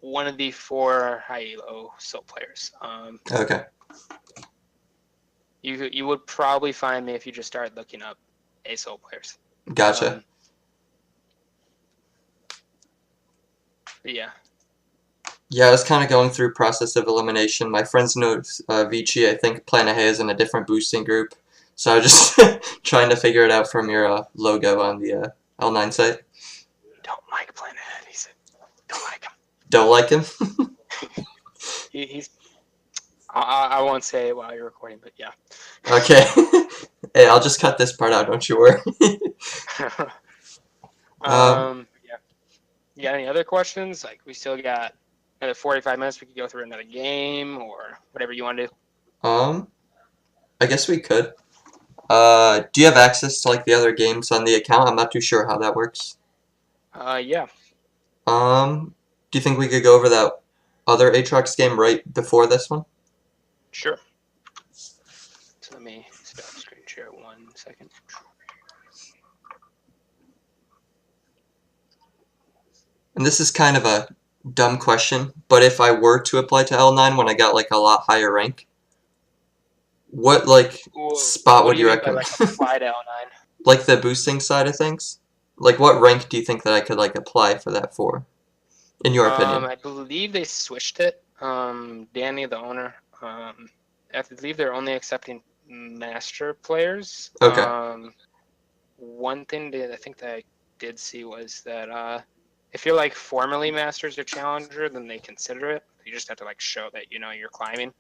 one of the 4 high-low soul players. Okay. You would probably find me if you just started looking up soul players. Gotcha. Yeah. Yeah, I was kind of going through process of elimination. My friends know Vici. I think Planahea is in a different boosting group, so I was just trying to figure it out from your logo on the L9 site. Don't like Planahea. He said, don't like him. Don't like him? He's. I won't say it while you're recording, but yeah. Okay. Hey, I'll just cut this part out. Don't you worry. Yeah. You got any other questions? Like, we still got another 45 minutes. We could go through another game or whatever you want to do. I guess we could. Do you have access to like the other games on the account? I'm not too sure how that works. Yeah. Do you think we could go over that other Aatrox game right before this one? Sure. So let me stop screen share 1 second. And this is kind of a dumb question, but if I were to apply to L9 when I got like a lot higher rank, what like spot would you recommend? Like apply to L9? Like the boosting side of things? Like what rank do you think that I could like apply for that for? In your opinion? I believe they switched it. Danny, the owner, I believe they're only accepting master players. Okay. One thing that I think that I did see was that if you're like formally masters or challenger, then they consider it. You just have to like show that you're climbing.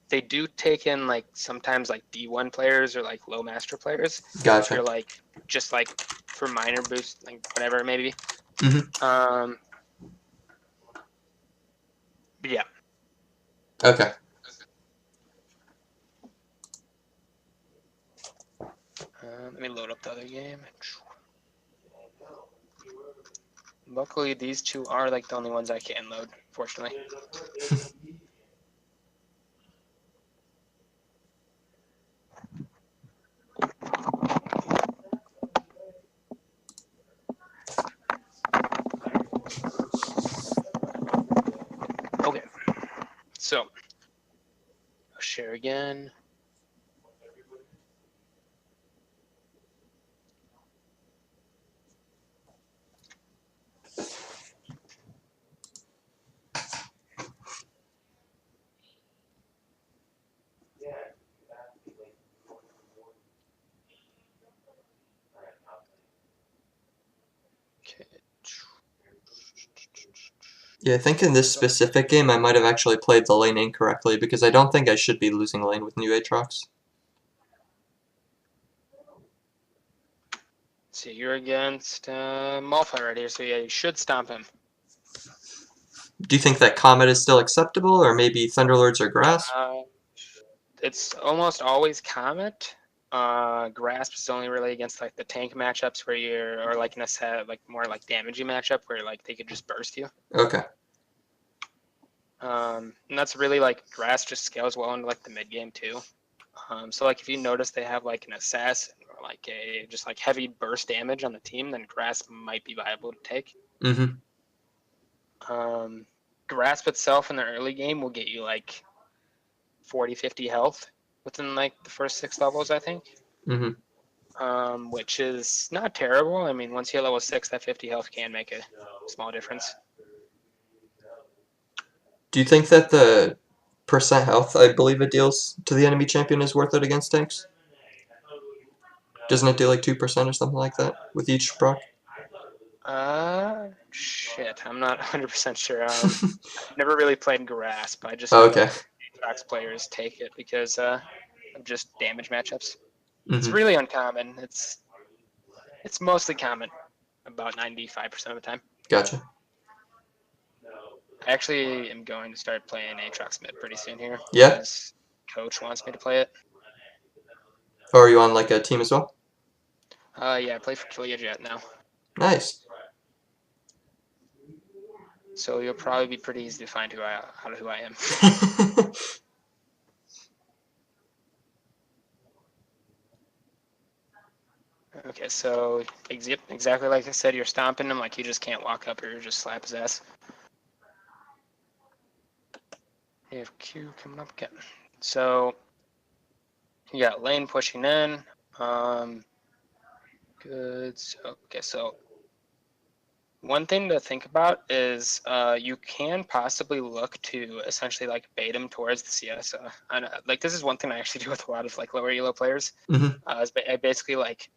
They do take in like sometimes like D1 players or like low master players. Gotcha. If you're like just like for minor boost, like whatever it may be. Yeah. Okay. Let me load up the other game. Luckily, these two are like the only ones I can load, fortunately. Okay, so I'll share again. Okay. Yeah, I think in this specific game I might have actually played the lane incorrectly because I don't think I should be losing lane with new Aatrox. See, you're against Malphite right here, so yeah, you should stomp him. Do you think that Comet is still acceptable, or maybe Thunderlords or Grasp? It's almost always Comet. Grasp is only really against like the tank matchups where you're, or like in a set, like more like damagey matchup where like they could just burst you. Okay. And that's really like Grasp just scales well into like the mid game too. So like if you notice they have like an assassin or like a just like heavy burst damage on the team, then Grasp might be viable to take. Mm-hmm. Grasp itself in the early game will get you like 40, 50 health within like the first 6 levels, I think. Which is not terrible. I mean, once you hit level 6, that 50 health can make a small difference. Do you think that the percent health I believe it deals to the enemy champion is worth it against tanks? Doesn't it do like 2% or something like that with each proc? Shit, I'm not 100% sure. I've never really played Grasp. I just Oh, know okay. Aatrox players take it because of just damage matchups. It's Mm-hmm. really uncommon. It's mostly common about 95% of the time. Gotcha. I actually am going to start playing Aatrox mid pretty soon here. Yeah? Because coach wants me to play it. Or are you on like a team as well? Yeah, I play for Kill Your Jet now. Nice. So you'll probably be pretty easy to find who I am. Okay, so exactly like I said, you're stomping him like you just can't walk up or just slap his ass. You have Q coming up again. So you got lane pushing in. Good. So one thing to think about is you can possibly look to essentially like bait him towards the CS. Like this is one thing I actually do with a lot of like lower elo players. Mm-hmm. I basically like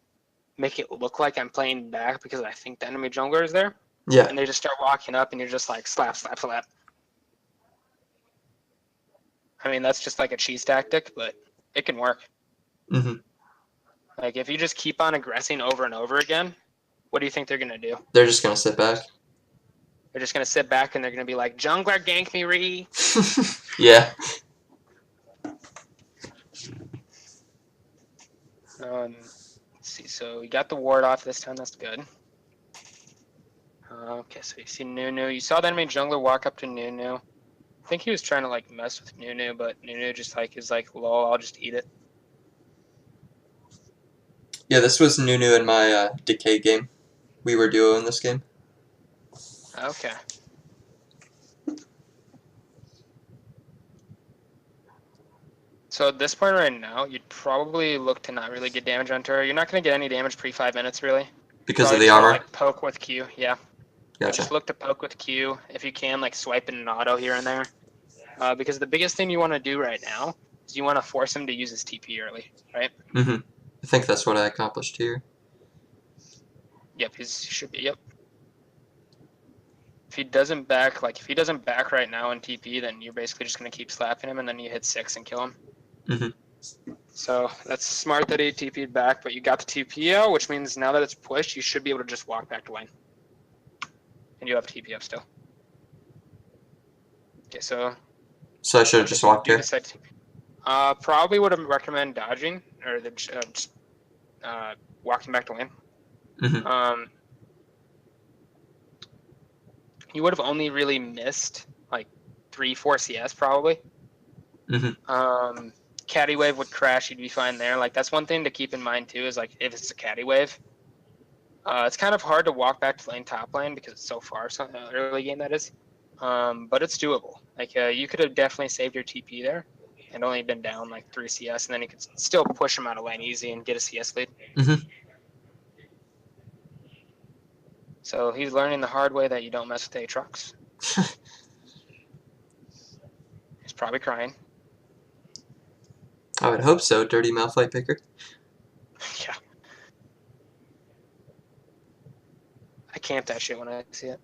make it look like I'm playing back because I think the enemy jungler is there. Yeah. And they just start walking up and you're just like slap, slap, slap. I mean, that's just like a cheese tactic, but it can work. Mm-hmm. Like if you just keep on aggressing over and over again, what do you think they're going to do? They're just going to sit back. They're just going to sit back and they're going to be like, jungler gank me, re. Yeah. Let's see. So we got the ward off this time. That's good. Okay, so you see Nunu. You saw the enemy jungler walk up to Nunu. I think he was trying to like mess with Nunu, but Nunu just like is like, lol, I'll just eat it. Yeah, this was Nunu in my Decay game. We were duo in this game. Okay. So at this point right now, you'd probably look to not really get damage on turret. You're not going to get any damage pre 5 minutes, really. Because Probably of the just armor? like poke with Q, yeah. Gotcha. Just look to poke with Q. If you can, like swipe in an auto here and there. Because the biggest thing you want to do right now is you want to force him to use his TP early, right? Mm-hmm. I think that's what I accomplished here. Yep, he should be, yep. If he doesn't back right now in TP, then you're basically just going to keep slapping him and then you hit 6 and kill him. Mm-hmm. So that's smart that he TP'd back, but you got the TP out, which means now that it's pushed, you should be able to just walk back to lane. And you have TP up still. Okay, so I should have just walked here? Probably would recommend dodging, or just walking back to lane. Mm-hmm. you would have only really missed like 3-4 CS probably. Caddy wave would crash, you'd be fine there. Like that's one thing to keep in mind too, is like if it's a caddy wave, it's kind of hard to walk back to lane top lane because it's so far, so early game that is. But it's doable. Like you could have definitely saved your TP there and only been down like 3 CS, and then you could still push him out of lane easy and get a CS lead. So he's learning the hard way that you don't mess with Aatrox. He's probably crying. I would hope so, dirty Malphite picker. Yeah. I camp that shit when I see it.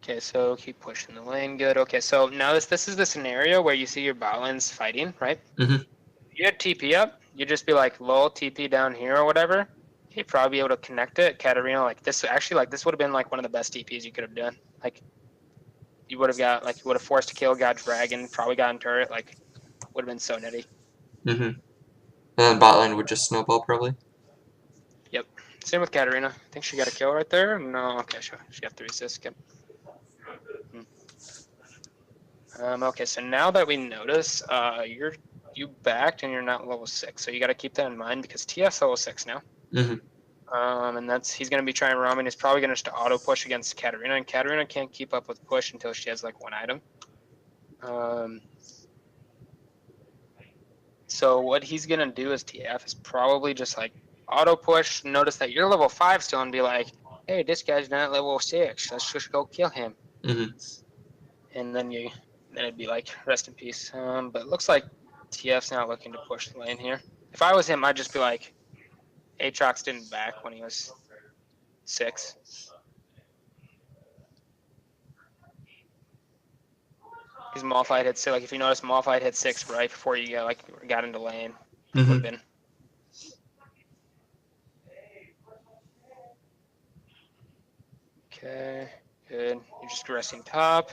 Okay, so keep pushing the lane. Good. Okay, so now this is the scenario where you see your bot lanes fighting, right? You had TP up, you'd just be like, lol, TP down here or whatever. You'd probably be able to connect it. Katarina, like this, actually, like this would have been like one of the best TPs you could have done. Like, you would have got, like, you would have forced a kill, got dragon, probably gotten turret, like, would have been so nitty. And then bot lane would just snowball probably. Yep. Same with Katarina. I think she got a kill right there. No, okay, sure. She got 3 assists. Yep. Okay, so now that we notice, you backed and you're not level 6, so you got to keep that in mind because TF's level 6 now. And he's going to be trying roaming. He's probably going to just auto push against Katarina, and Katarina can't keep up with push until she has like 1 item. So what he's going to do as TF is probably just like auto push, notice that you're level 5 still, and be like, hey, this guy's not level 6, let's just go kill him. And then it'd be like, rest in peace. But it looks like TF's not looking to push the lane here. If I was him, I'd just be like, Aatrox didn't back when he was 6. Because Malphite hit 6. Like if you notice, Malphite hit 6 right before you got into lane. Would have been. Okay, good. You're just resting top.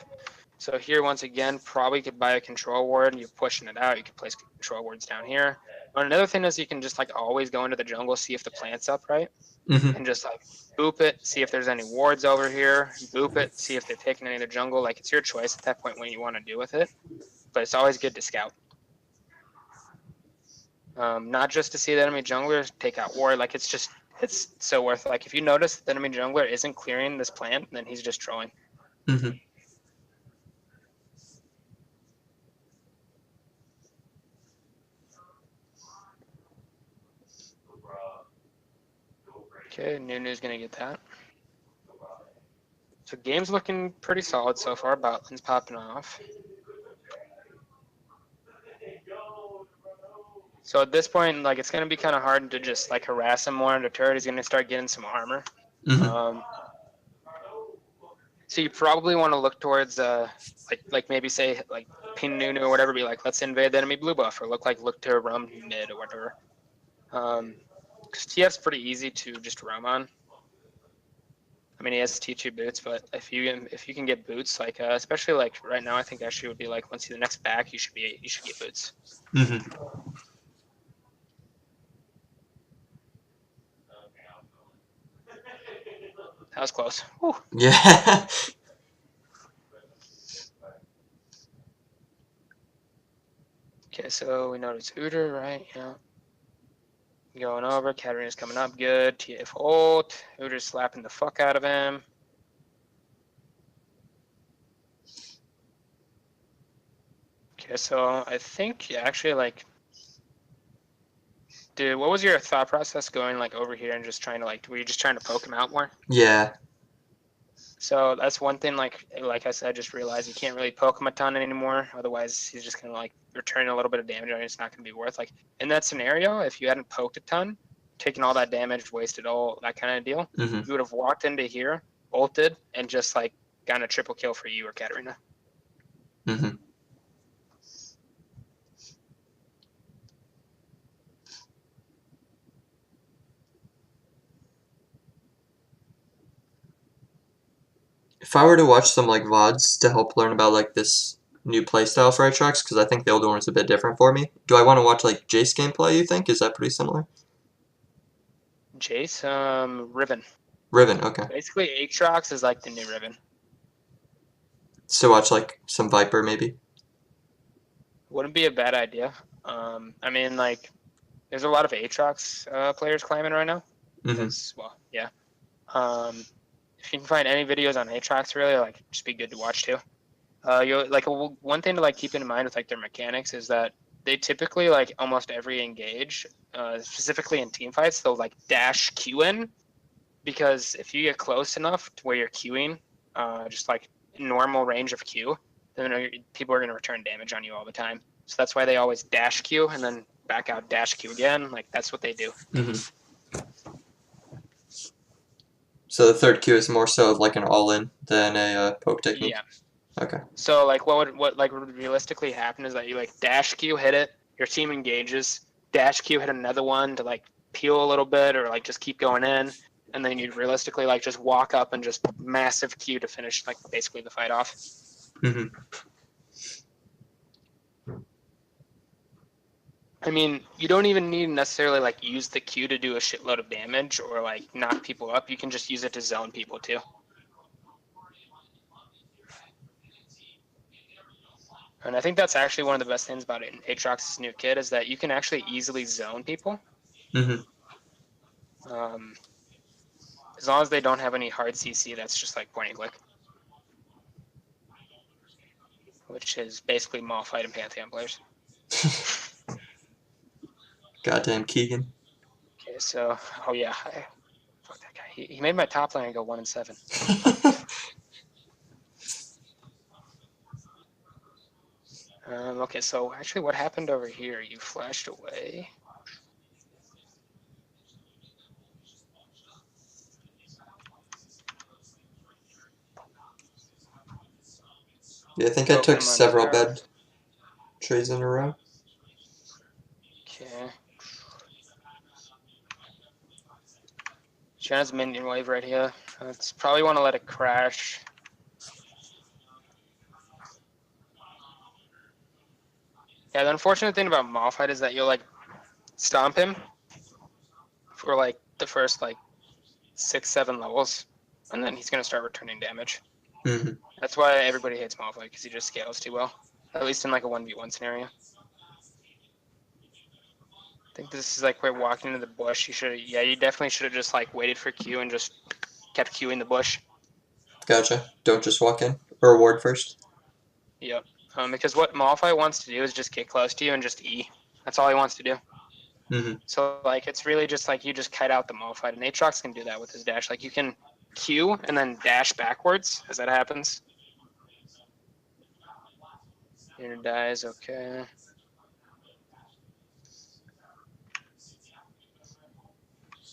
So here, once again, probably could buy a control ward. You're pushing it out. You could place control wards down here. But another thing is you can just like always go into the jungle, see if the plant's up, right? And just like boop it, see if there's any wards over here. Boop it, see if they're taking any of the jungle. Like it's your choice at that point what you want to do with it. But it's always good to scout. Not just to see the enemy jungler take out ward. Like it's so worth it. Like if you notice the enemy jungler isn't clearing this plant, then he's just trolling. Okay, Nunu's gonna get that. So game's looking pretty solid so far. Bot lane's popping off. So at this point, like it's gonna be kind of hard to just like harass him more in the turret. He's gonna start getting some armor. So you probably want to look towards like maybe say like pin Nunu or whatever. Be like, let's invade the enemy blue buff, or look to roam mid or whatever. Because TF's pretty easy to just roam on. I mean, he has T2 boots, but if you can get boots, like especially like right now, I think actually would be like once you the next back, you should get boots. That was close. Whew. Yeah. Okay, so we notice Udyr, right? Yeah. Going over, Katarina's coming up good. TF ult. Udyr's slapping the fuck out of him. Okay, so I think actually like, dude, what was your thought process going like over here and just trying to like, were you just trying to poke him out more? Yeah. So that's one thing, like I said, I just realized you can't really poke him a ton anymore. Otherwise, he's just gonna like return a little bit of damage and it's not gonna be worth. Like in that scenario, if you hadn't poked a ton, taken all that damage, wasted all that kind of deal, you would have walked into here, ulted, and just like gotten a triple kill for you or Katarina. If I were to watch some like VODs to help learn about like this new playstyle for Aatrox, because I think the older one is a bit different for me, do I want to watch like Jace gameplay, you think? Is that pretty similar? Jace, Riven. Riven, okay. Basically, Aatrox is like the new Riven. So watch like some Viper maybe. Wouldn't be a bad idea. I mean, like, there's a lot of Aatrox players claiming right now. Mm-hmm. Because, well, yeah. If you can find any videos on Aatrox, really, like, just be good to watch too. You like one thing to like keep in mind with like their mechanics is that they typically like almost every engage, specifically in team fights, they'll like dash Q in because if you get close enough to where you're queuing, just like normal range of Q, then people are going to return damage on you all the time. So that's why they always dash Q and then back out dash Q again. Like that's what they do. Mm-hmm. So the third Q is more so of like an all-in than a poke technique. Yeah. Okay. So like what like would realistically happen is that you like dash Q hit it, your team engages, dash Q hit another one to like peel a little bit or like just keep going in, and then you'd realistically like just walk up and just massive Q to finish like basically the fight off. Mm-hmm. I mean, you don't even need necessarily like use the Q to do a shitload of damage or like knock people up. You can just use it to zone people too. And I think that's actually one of the best things about it in Aatrox's new kit is that you can actually easily zone people. Mm-hmm. Um, as long as they don't have any hard CC, that's just like point and click, which is basically Malphite and Pantheon players. Goddamn Keegan. Okay, so oh yeah, fuck that guy. He made my top lane go 1-7. Okay, so actually, what happened over here? You flashed away. Yeah, I think I took Pokemon several Tower. bad trades in a row. Okay. Shanna's minion wave right here. It's probably want to let it crash. Yeah, the unfortunate thing about Malphite is that you'll like stomp him for like the first like 6-7 levels, and then he's gonna start returning damage. Mm-hmm. That's why everybody hates Malphite because he just scales too well, at least in like a 1v1 scenario. I think this is like we're walking into the bush. You definitely should have just like waited for Q and just kept queuing the bush. Gotcha. Don't just walk in. Or ward first. Yep. Because what Malphite wants to do is just get close to you and just E. That's all he wants to do. Mm-hmm. So like it's really just like you just kite out the Malphite, and Aatrox can do that with his dash. Like you can Q and then dash backwards as that happens. Unit dies. Okay.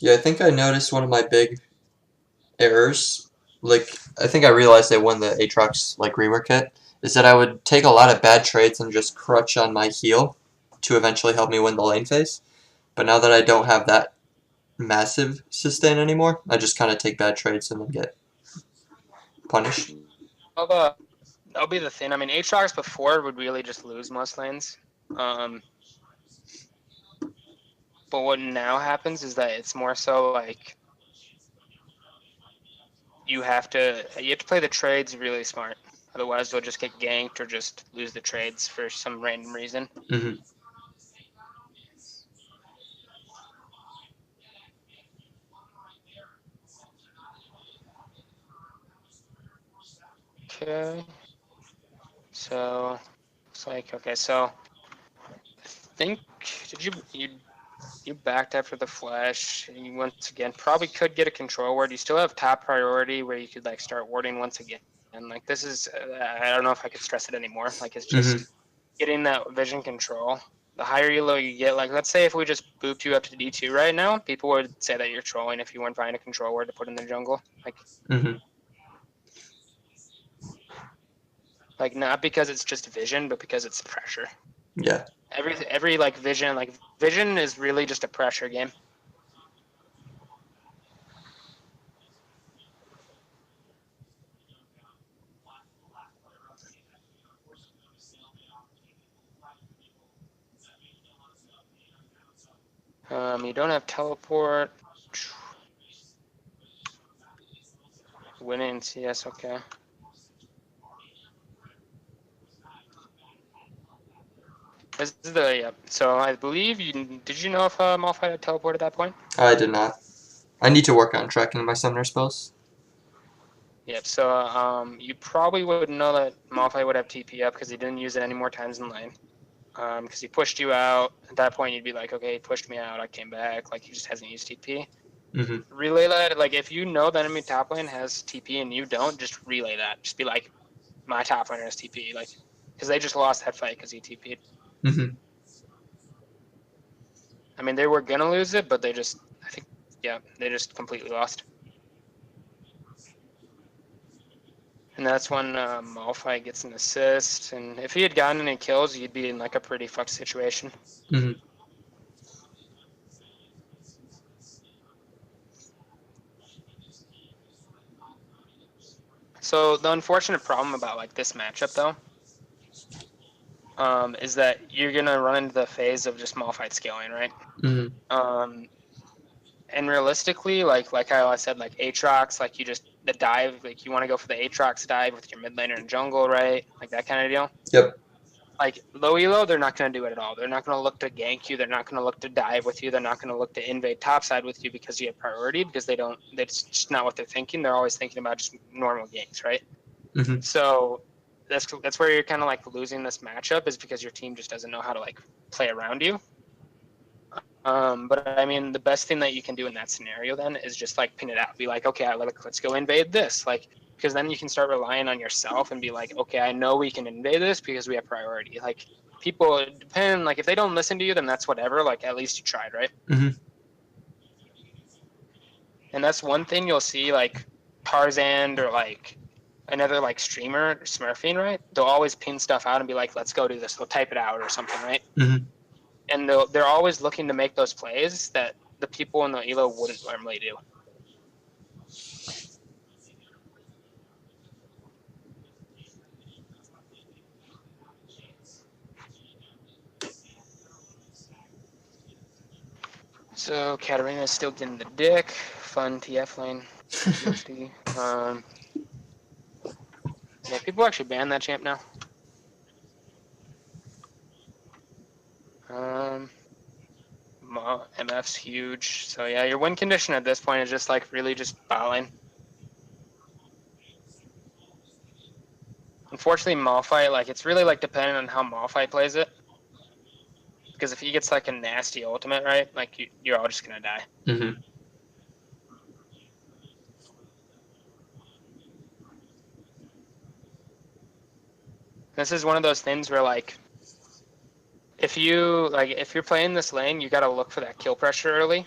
Yeah, I think I noticed one of my big errors. Like, I think I realized I won the Aatrox like rework kit. Is that I would take a lot of bad trades and just crutch on my heal to eventually help me win the lane phase. But now that I don't have that massive sustain anymore, I just kind of take bad trades and then get punished. That'll be the thing. I mean, Aatrox before would really just lose most lanes. But what now happens is that it's more so like you have to play the trades really smart. Otherwise, they'll just get ganked or just lose the trades for some random reason. Mm-hmm. Okay. So it's like okay. So I think did you backed after the flash? You once again probably could get a control ward. You still have top priority where you could like start warding once again. And like this is I don't know if I could stress it anymore. Like it's Mm-hmm. just getting that vision control. The higher elo you get, like let's say if we just booped you up to D2 right now, people would say that you're trolling if you weren't finding a control word to put in the jungle. Mm-hmm. Like not because it's just vision, but because it's pressure. Yeah. Every like vision is really just a pressure game. You don't have teleport. Winning CS, okay. This is so I believe did you know if Malphite had teleported at that point? I did not. I need to work on tracking my summoner spells. Yep. So you probably would know that Malphite would have TP up because he didn't use it any more times in lane. Because he pushed you out. At that point, you'd be like, okay, he pushed me out. I came back. Like he just hasn't used TP. Mm-hmm. Relay that. Like if you know the enemy top lane has TP and you don't, just relay that. Just be like, my top laner has TP. Like because they just lost that fight because he TP'd. Mm-hmm. I mean, they were gonna lose it, but they just, I think, yeah, they just completely lost. And that's when Malphite gets an assist. And if he had gotten any kills, you'd be in like a pretty fucked situation. Mm-hmm. So the unfortunate problem about like this matchup though, is that you're gonna run into the phase of just Malphite scaling, right? Mm-hmm. And realistically, like I said, like Aatrox, like you just the dive, like you want to go for the Aatrox dive with your mid laner and jungle, right? Like that kind of deal. Yep. Like low elo, they're not going to do it at all. They're not going to look to gank you. They're not going to look to dive with you. They're not going to look to invade topside with you because you have priority. Because they don't. That's just not what they're thinking. They're always thinking about just normal ganks, right? Mm-hmm. So that's where you're kind of like losing this matchup is because your team just doesn't know how to like play around you. But I mean, the best thing that you can do in that scenario then is just like pin it out. Be like, okay, let's go invade this. Like, because then you can start relying on yourself and be like, okay, I know we can invade this because we have priority. Like, people depend. Like, if they don't listen to you, then that's whatever. Like, at least you tried, right? Mm-hmm. And that's one thing you'll see, like Tarzan or like another like streamer smurfing, right? They'll always pin stuff out and be like, let's go do this. They'll type it out or something, right? Mm-hmm. And they're always looking to make those plays that the people in the elo wouldn't normally do. So Katarina's still getting the dick. Fun TF lane. PhD. Yeah, people actually ban that champ now. MF's huge. So yeah, your win condition at this point is just like really just bowling. Unfortunately, Malphite, like it's really like dependent on how Malphite plays it. Because if he gets like a nasty ultimate, right, like you're all just gonna die. Mm-hmm. This is one of those things where like if you're playing this lane, you gotta look for that kill pressure early.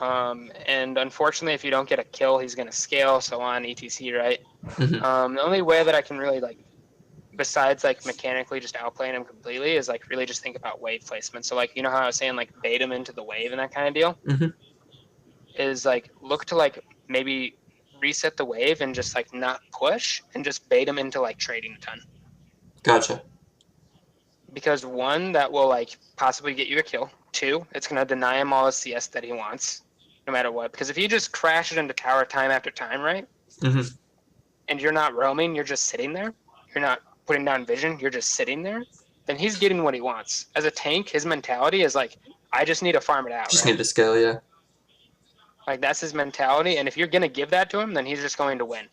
And unfortunately, if you don't get a kill, he's gonna scale, so on, etc. Right? Mm-hmm. The only way that I can really like, besides like mechanically just outplaying him completely, is like really just think about wave placement. So like you know how I was saying like bait him into the wave and that kind of deal. Mm-hmm. Is like look to like maybe reset the wave and just like not push and just bait him into like trading a ton. Gotcha. Because one, that will like possibly get you a kill. Two, it's gonna deny him all the CS that he wants, no matter what. Because if you just crash it into tower time after time, right? Mm-hmm. And you're not roaming, you're just sitting there. You're not putting down vision, you're just sitting there. Then he's getting what he wants. As a tank, his mentality is like, I just need to farm it out, Just right? need to scale, yeah. Like that's his mentality, and if you're gonna give that to him, then he's just going to win.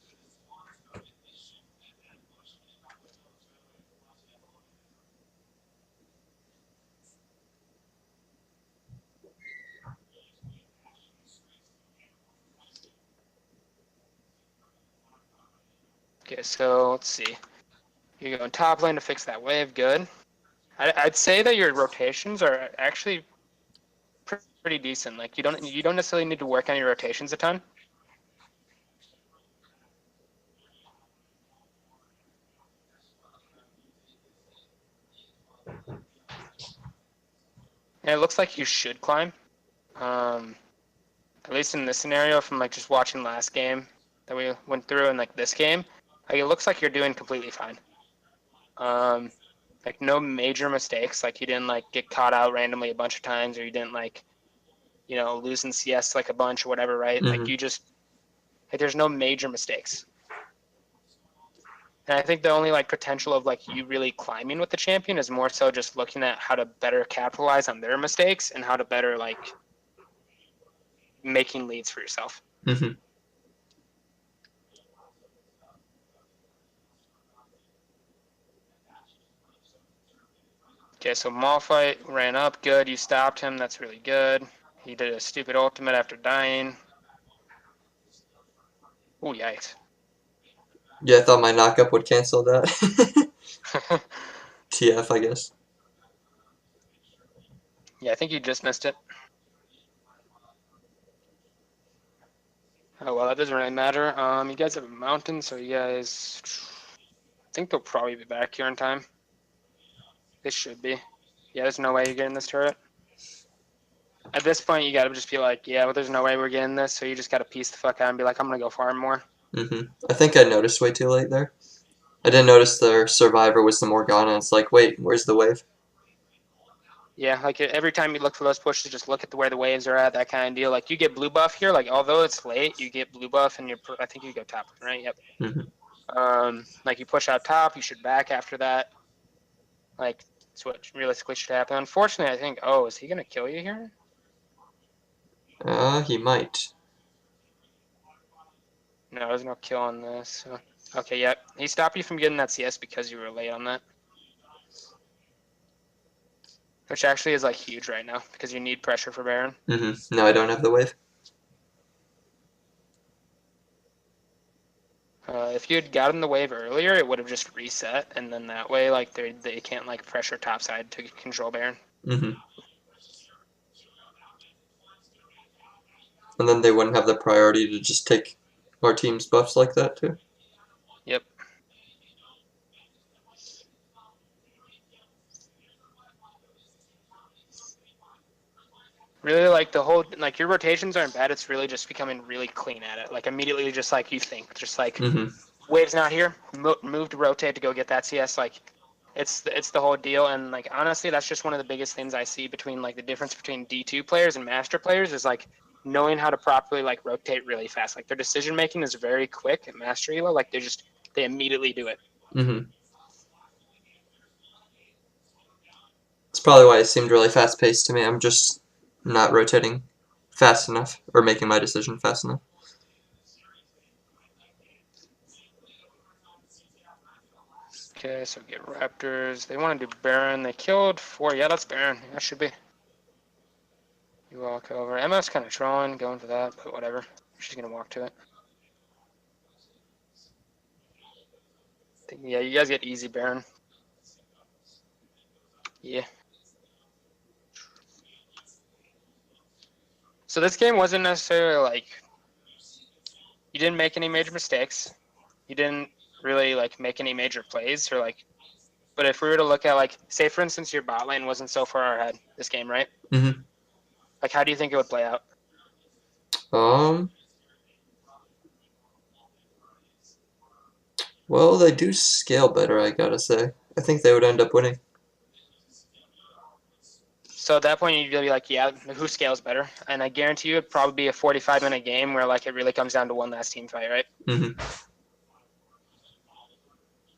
Okay, so let's see. You're going top lane to fix that wave. Good. I'd say that your rotations are actually pretty decent. Like you don't necessarily need to work on your rotations a ton. And it looks like you should climb. At least in this scenario, from like just watching last game that we went through, and like this game, like it looks like you're doing completely fine. Like no major mistakes. Like you didn't like get caught out randomly a bunch of times, or you didn't like losing CS like a bunch or whatever, right? Like Mm-hmm. you just Like there's no major mistakes. And I think the only like potential of like you really climbing with the champion is more so just looking at how to better capitalize on their mistakes and how to better like making leads for yourself. Mm-hmm. Okay, so Malphite ran up. Good, you stopped him. That's really good. He did a stupid ultimate after dying. Oh, yikes. Yeah, I thought my knockup would cancel that. TF, I guess. Yeah, I think you just missed it. Oh, well, that doesn't really matter. You guys have a mountain, so you guys... I think they'll probably be back here in time. They should be. Yeah, there's no way you're getting this turret. At this point, you gotta just be like, yeah, well, there's no way we're getting this, so you just gotta piece the fuck out and be like, I'm gonna go farm more. Mm-hmm. I think I noticed way too late there. I didn't notice their survivor was the Morgana. It's like, wait, where's the wave? Yeah, like every time you look for those pushes, just look at where the waves are at, that kind of deal. Like you get blue buff here, like although it's late, you get blue buff and I think you go top, right? Yep. Like you push out top, you should back after that. Like that's what realistically should happen. Unfortunately, I think, oh, is he gonna kill you here? He might. No, there's no kill on this. So. Okay, yep. He stopped you from getting that CS because you were late on that. Which actually is like huge right now because you need pressure for Baron. Mm-hmm. No, I don't have the wave. If you had gotten the wave earlier, it would have just reset, and then that way, like they can't like pressure topside to control Baron. Mm-hmm. And then they wouldn't have the priority to just take our team's buffs like that too. Yep. Really, like the whole like your rotations aren't bad. It's really just becoming really clean at it. Like immediately, just like you think, just like wave's not here, move to rotate to go get that CS. Like it's the whole deal. And like honestly, that's just one of the biggest things I see between like the difference between D2 players and master players is like knowing how to properly like rotate really fast. Like their decision making is very quick at master elo. Like they immediately do it. Mm-hmm. It's probably why it seemed really fast paced to me. I'm just not rotating fast enough or making my decision fast enough. Okay, so get Raptors. They want to do Baron. They killed 4. Yeah, that's Baron. That should be. You walk over. Emma's kind of trolling, going for that, but whatever. She's going to walk to it. Yeah, you guys get easy Baron. Yeah. So this game wasn't necessarily like... You didn't make any major mistakes. You didn't really like make any major plays or like... But if we were to look at like... Say, for instance, your bot lane wasn't so far ahead this game, right? Mm-hmm. Like, how do you think it would play out? Well, they do scale better, I gotta say. I think they would end up winning. So at that point, you'd be like, yeah, who scales better? And I guarantee you it'd probably be a 45-minute game where like it really comes down to one last team fight, right? Mm-hmm.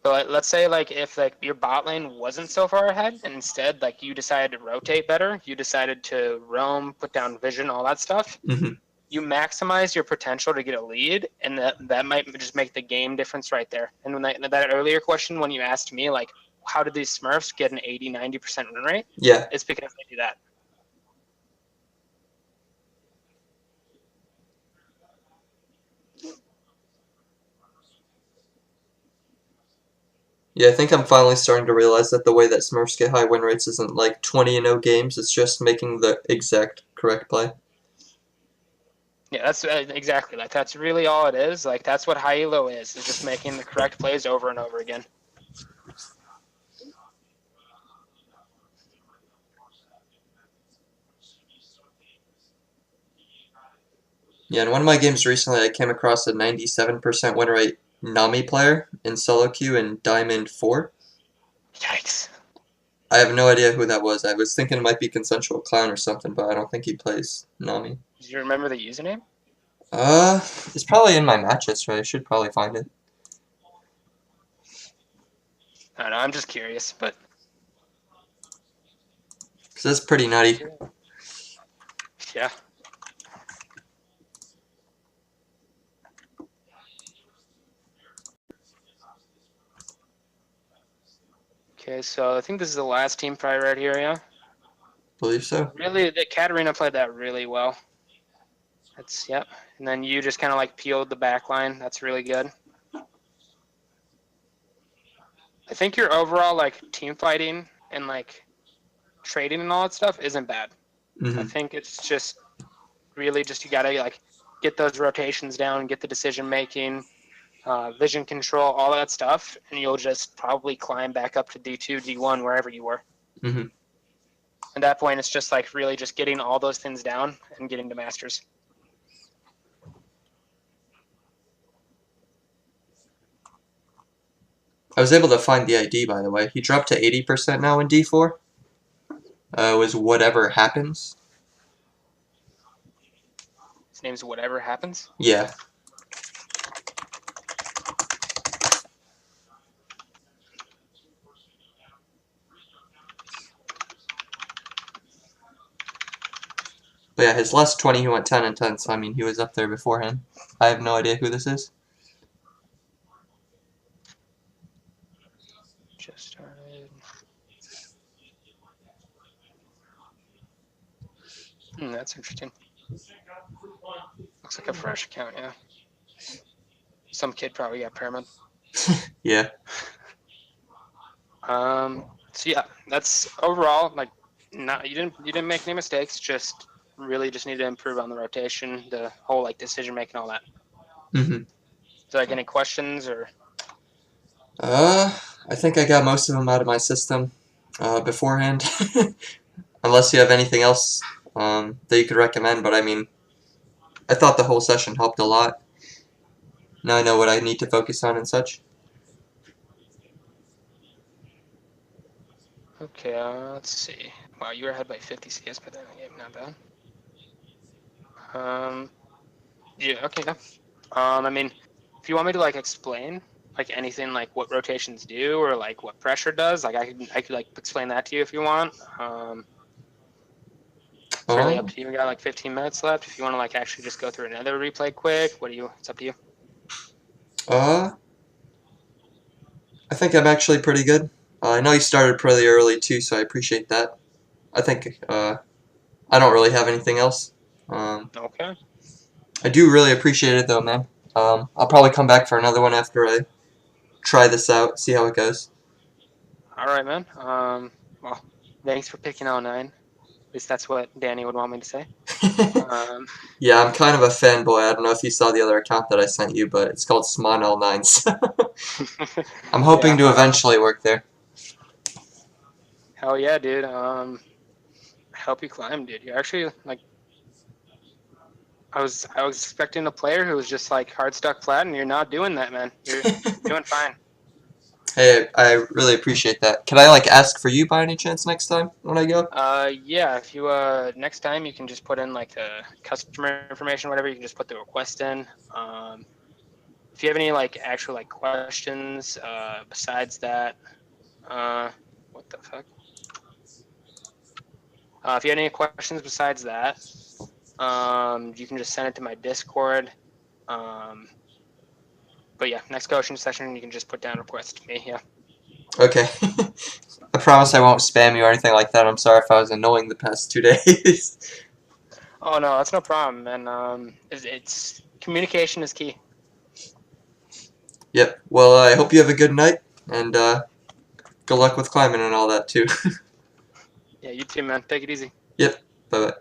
But let's say like if like your bot lane wasn't so far ahead, and instead like you decided to rotate better, you decided to roam, put down vision, all that stuff. Mm-hmm. You maximize your potential to get a lead, and that might just make the game difference right there. And when that earlier question, when you asked me like, how did these Smurfs get an 80-90% win rate? Yeah. It's because they do that. Yeah, I think I'm finally starting to realize that the way that Smurfs get high win rates isn't like 20-0 games, it's just making the exact correct play. Yeah, that's exactly like that's really all it is. Like that's what high elo is just making the correct plays over and over again. Yeah, in one of my games recently, I came across a 97% win rate Nami player in solo queue in Diamond 4. Yikes. I have no idea who that was. I was thinking it might be Consensual Clown or something, but I don't think he plays Nami. Do you remember the username? It's probably in my matches, right? I should probably find it. I don't know. I'm just curious, but Because that's pretty nutty. yeah. Okay, so I think this is the last team probably right here, yeah? Believe so. Really, the Katarina played that really well. That's, yep. And then you just kind of like peeled the back line. That's really good. I think your overall like team fighting and like trading and all that stuff isn't bad. I Mm-hmm. think it's just really just you gotta like get those rotations down, get the decision making, vision control, all that stuff, and you'll just probably climb back up to D2, D1, wherever you were. Mm-hmm. At that point, it's just like really just getting all those things down and getting to masters. I was able to find the ID, by the way. He dropped to 80% now in D4. Was whatever happens. His name's Whatever Happens. Yeah. But yeah, his last 20 he went 10 and 10, so I mean he was up there beforehand. I have no idea who this is. Just started. That's interesting. Looks like a fresh account, yeah. Some kid probably got pyramid. Yeah. So yeah, that's overall like not you didn't make any mistakes. Just really just need to improve on the rotation, the whole like decision making, all that. Mm-hmm. Is there like any questions or? I think I got most of them out of my system beforehand. Unless you have anything else that you could recommend, but I mean, I thought the whole session helped a lot. Now I know what I need to focus on and such. Okay, let's see. Wow, you were ahead by 50 CS by the end of the game. Not bad. Yeah. Okay. Yeah. I mean, if you want me to like explain like anything like what rotations do or like what pressure does, like I could like explain that to you if you want. It's really up Um, to you. We got like 15 minutes left. If you want to like actually just go through another replay quick, what do you? It's up to you. uh, I think I'm actually pretty good. I know you started pretty early too, so I appreciate that. I think I don't really have anything else. Okay. I do really appreciate it though, man. I'll probably come back for another one after I try this out, see how it goes. All right, man. Well, thanks for picking O9. At least that's what Danny would want me to say. Um, Yeah, I'm kind of a fanboy. I don't know if you saw the other account that I sent you, but it's called Smon L9s. I'm hoping to yeah. eventually work there. Hell yeah, dude. Help you climb, dude. You actually like. I was expecting a player who was just like hard stuck flat, and you're not doing that, man. You're doing fine. Hey, I really appreciate that. Can I like ask for you by any chance next time when I go? Yeah. If you next time you can just put in like the customer information, whatever. You can just put the request in. If you have any like actual like questions besides that, what the fuck? If you have any questions besides that, you can just send it to my Discord. But yeah, next coaching session, you can just put down a request to me. Yeah. Okay. I promise I won't spam you or anything like that. I'm sorry if I was annoying the past 2 days. Oh no, that's no problem, man. It's communication is key. Yep. Well, I hope you have a good night, and good luck with climbing and all that too. Yeah, you too, man. Take it easy. Yep. Bye bye.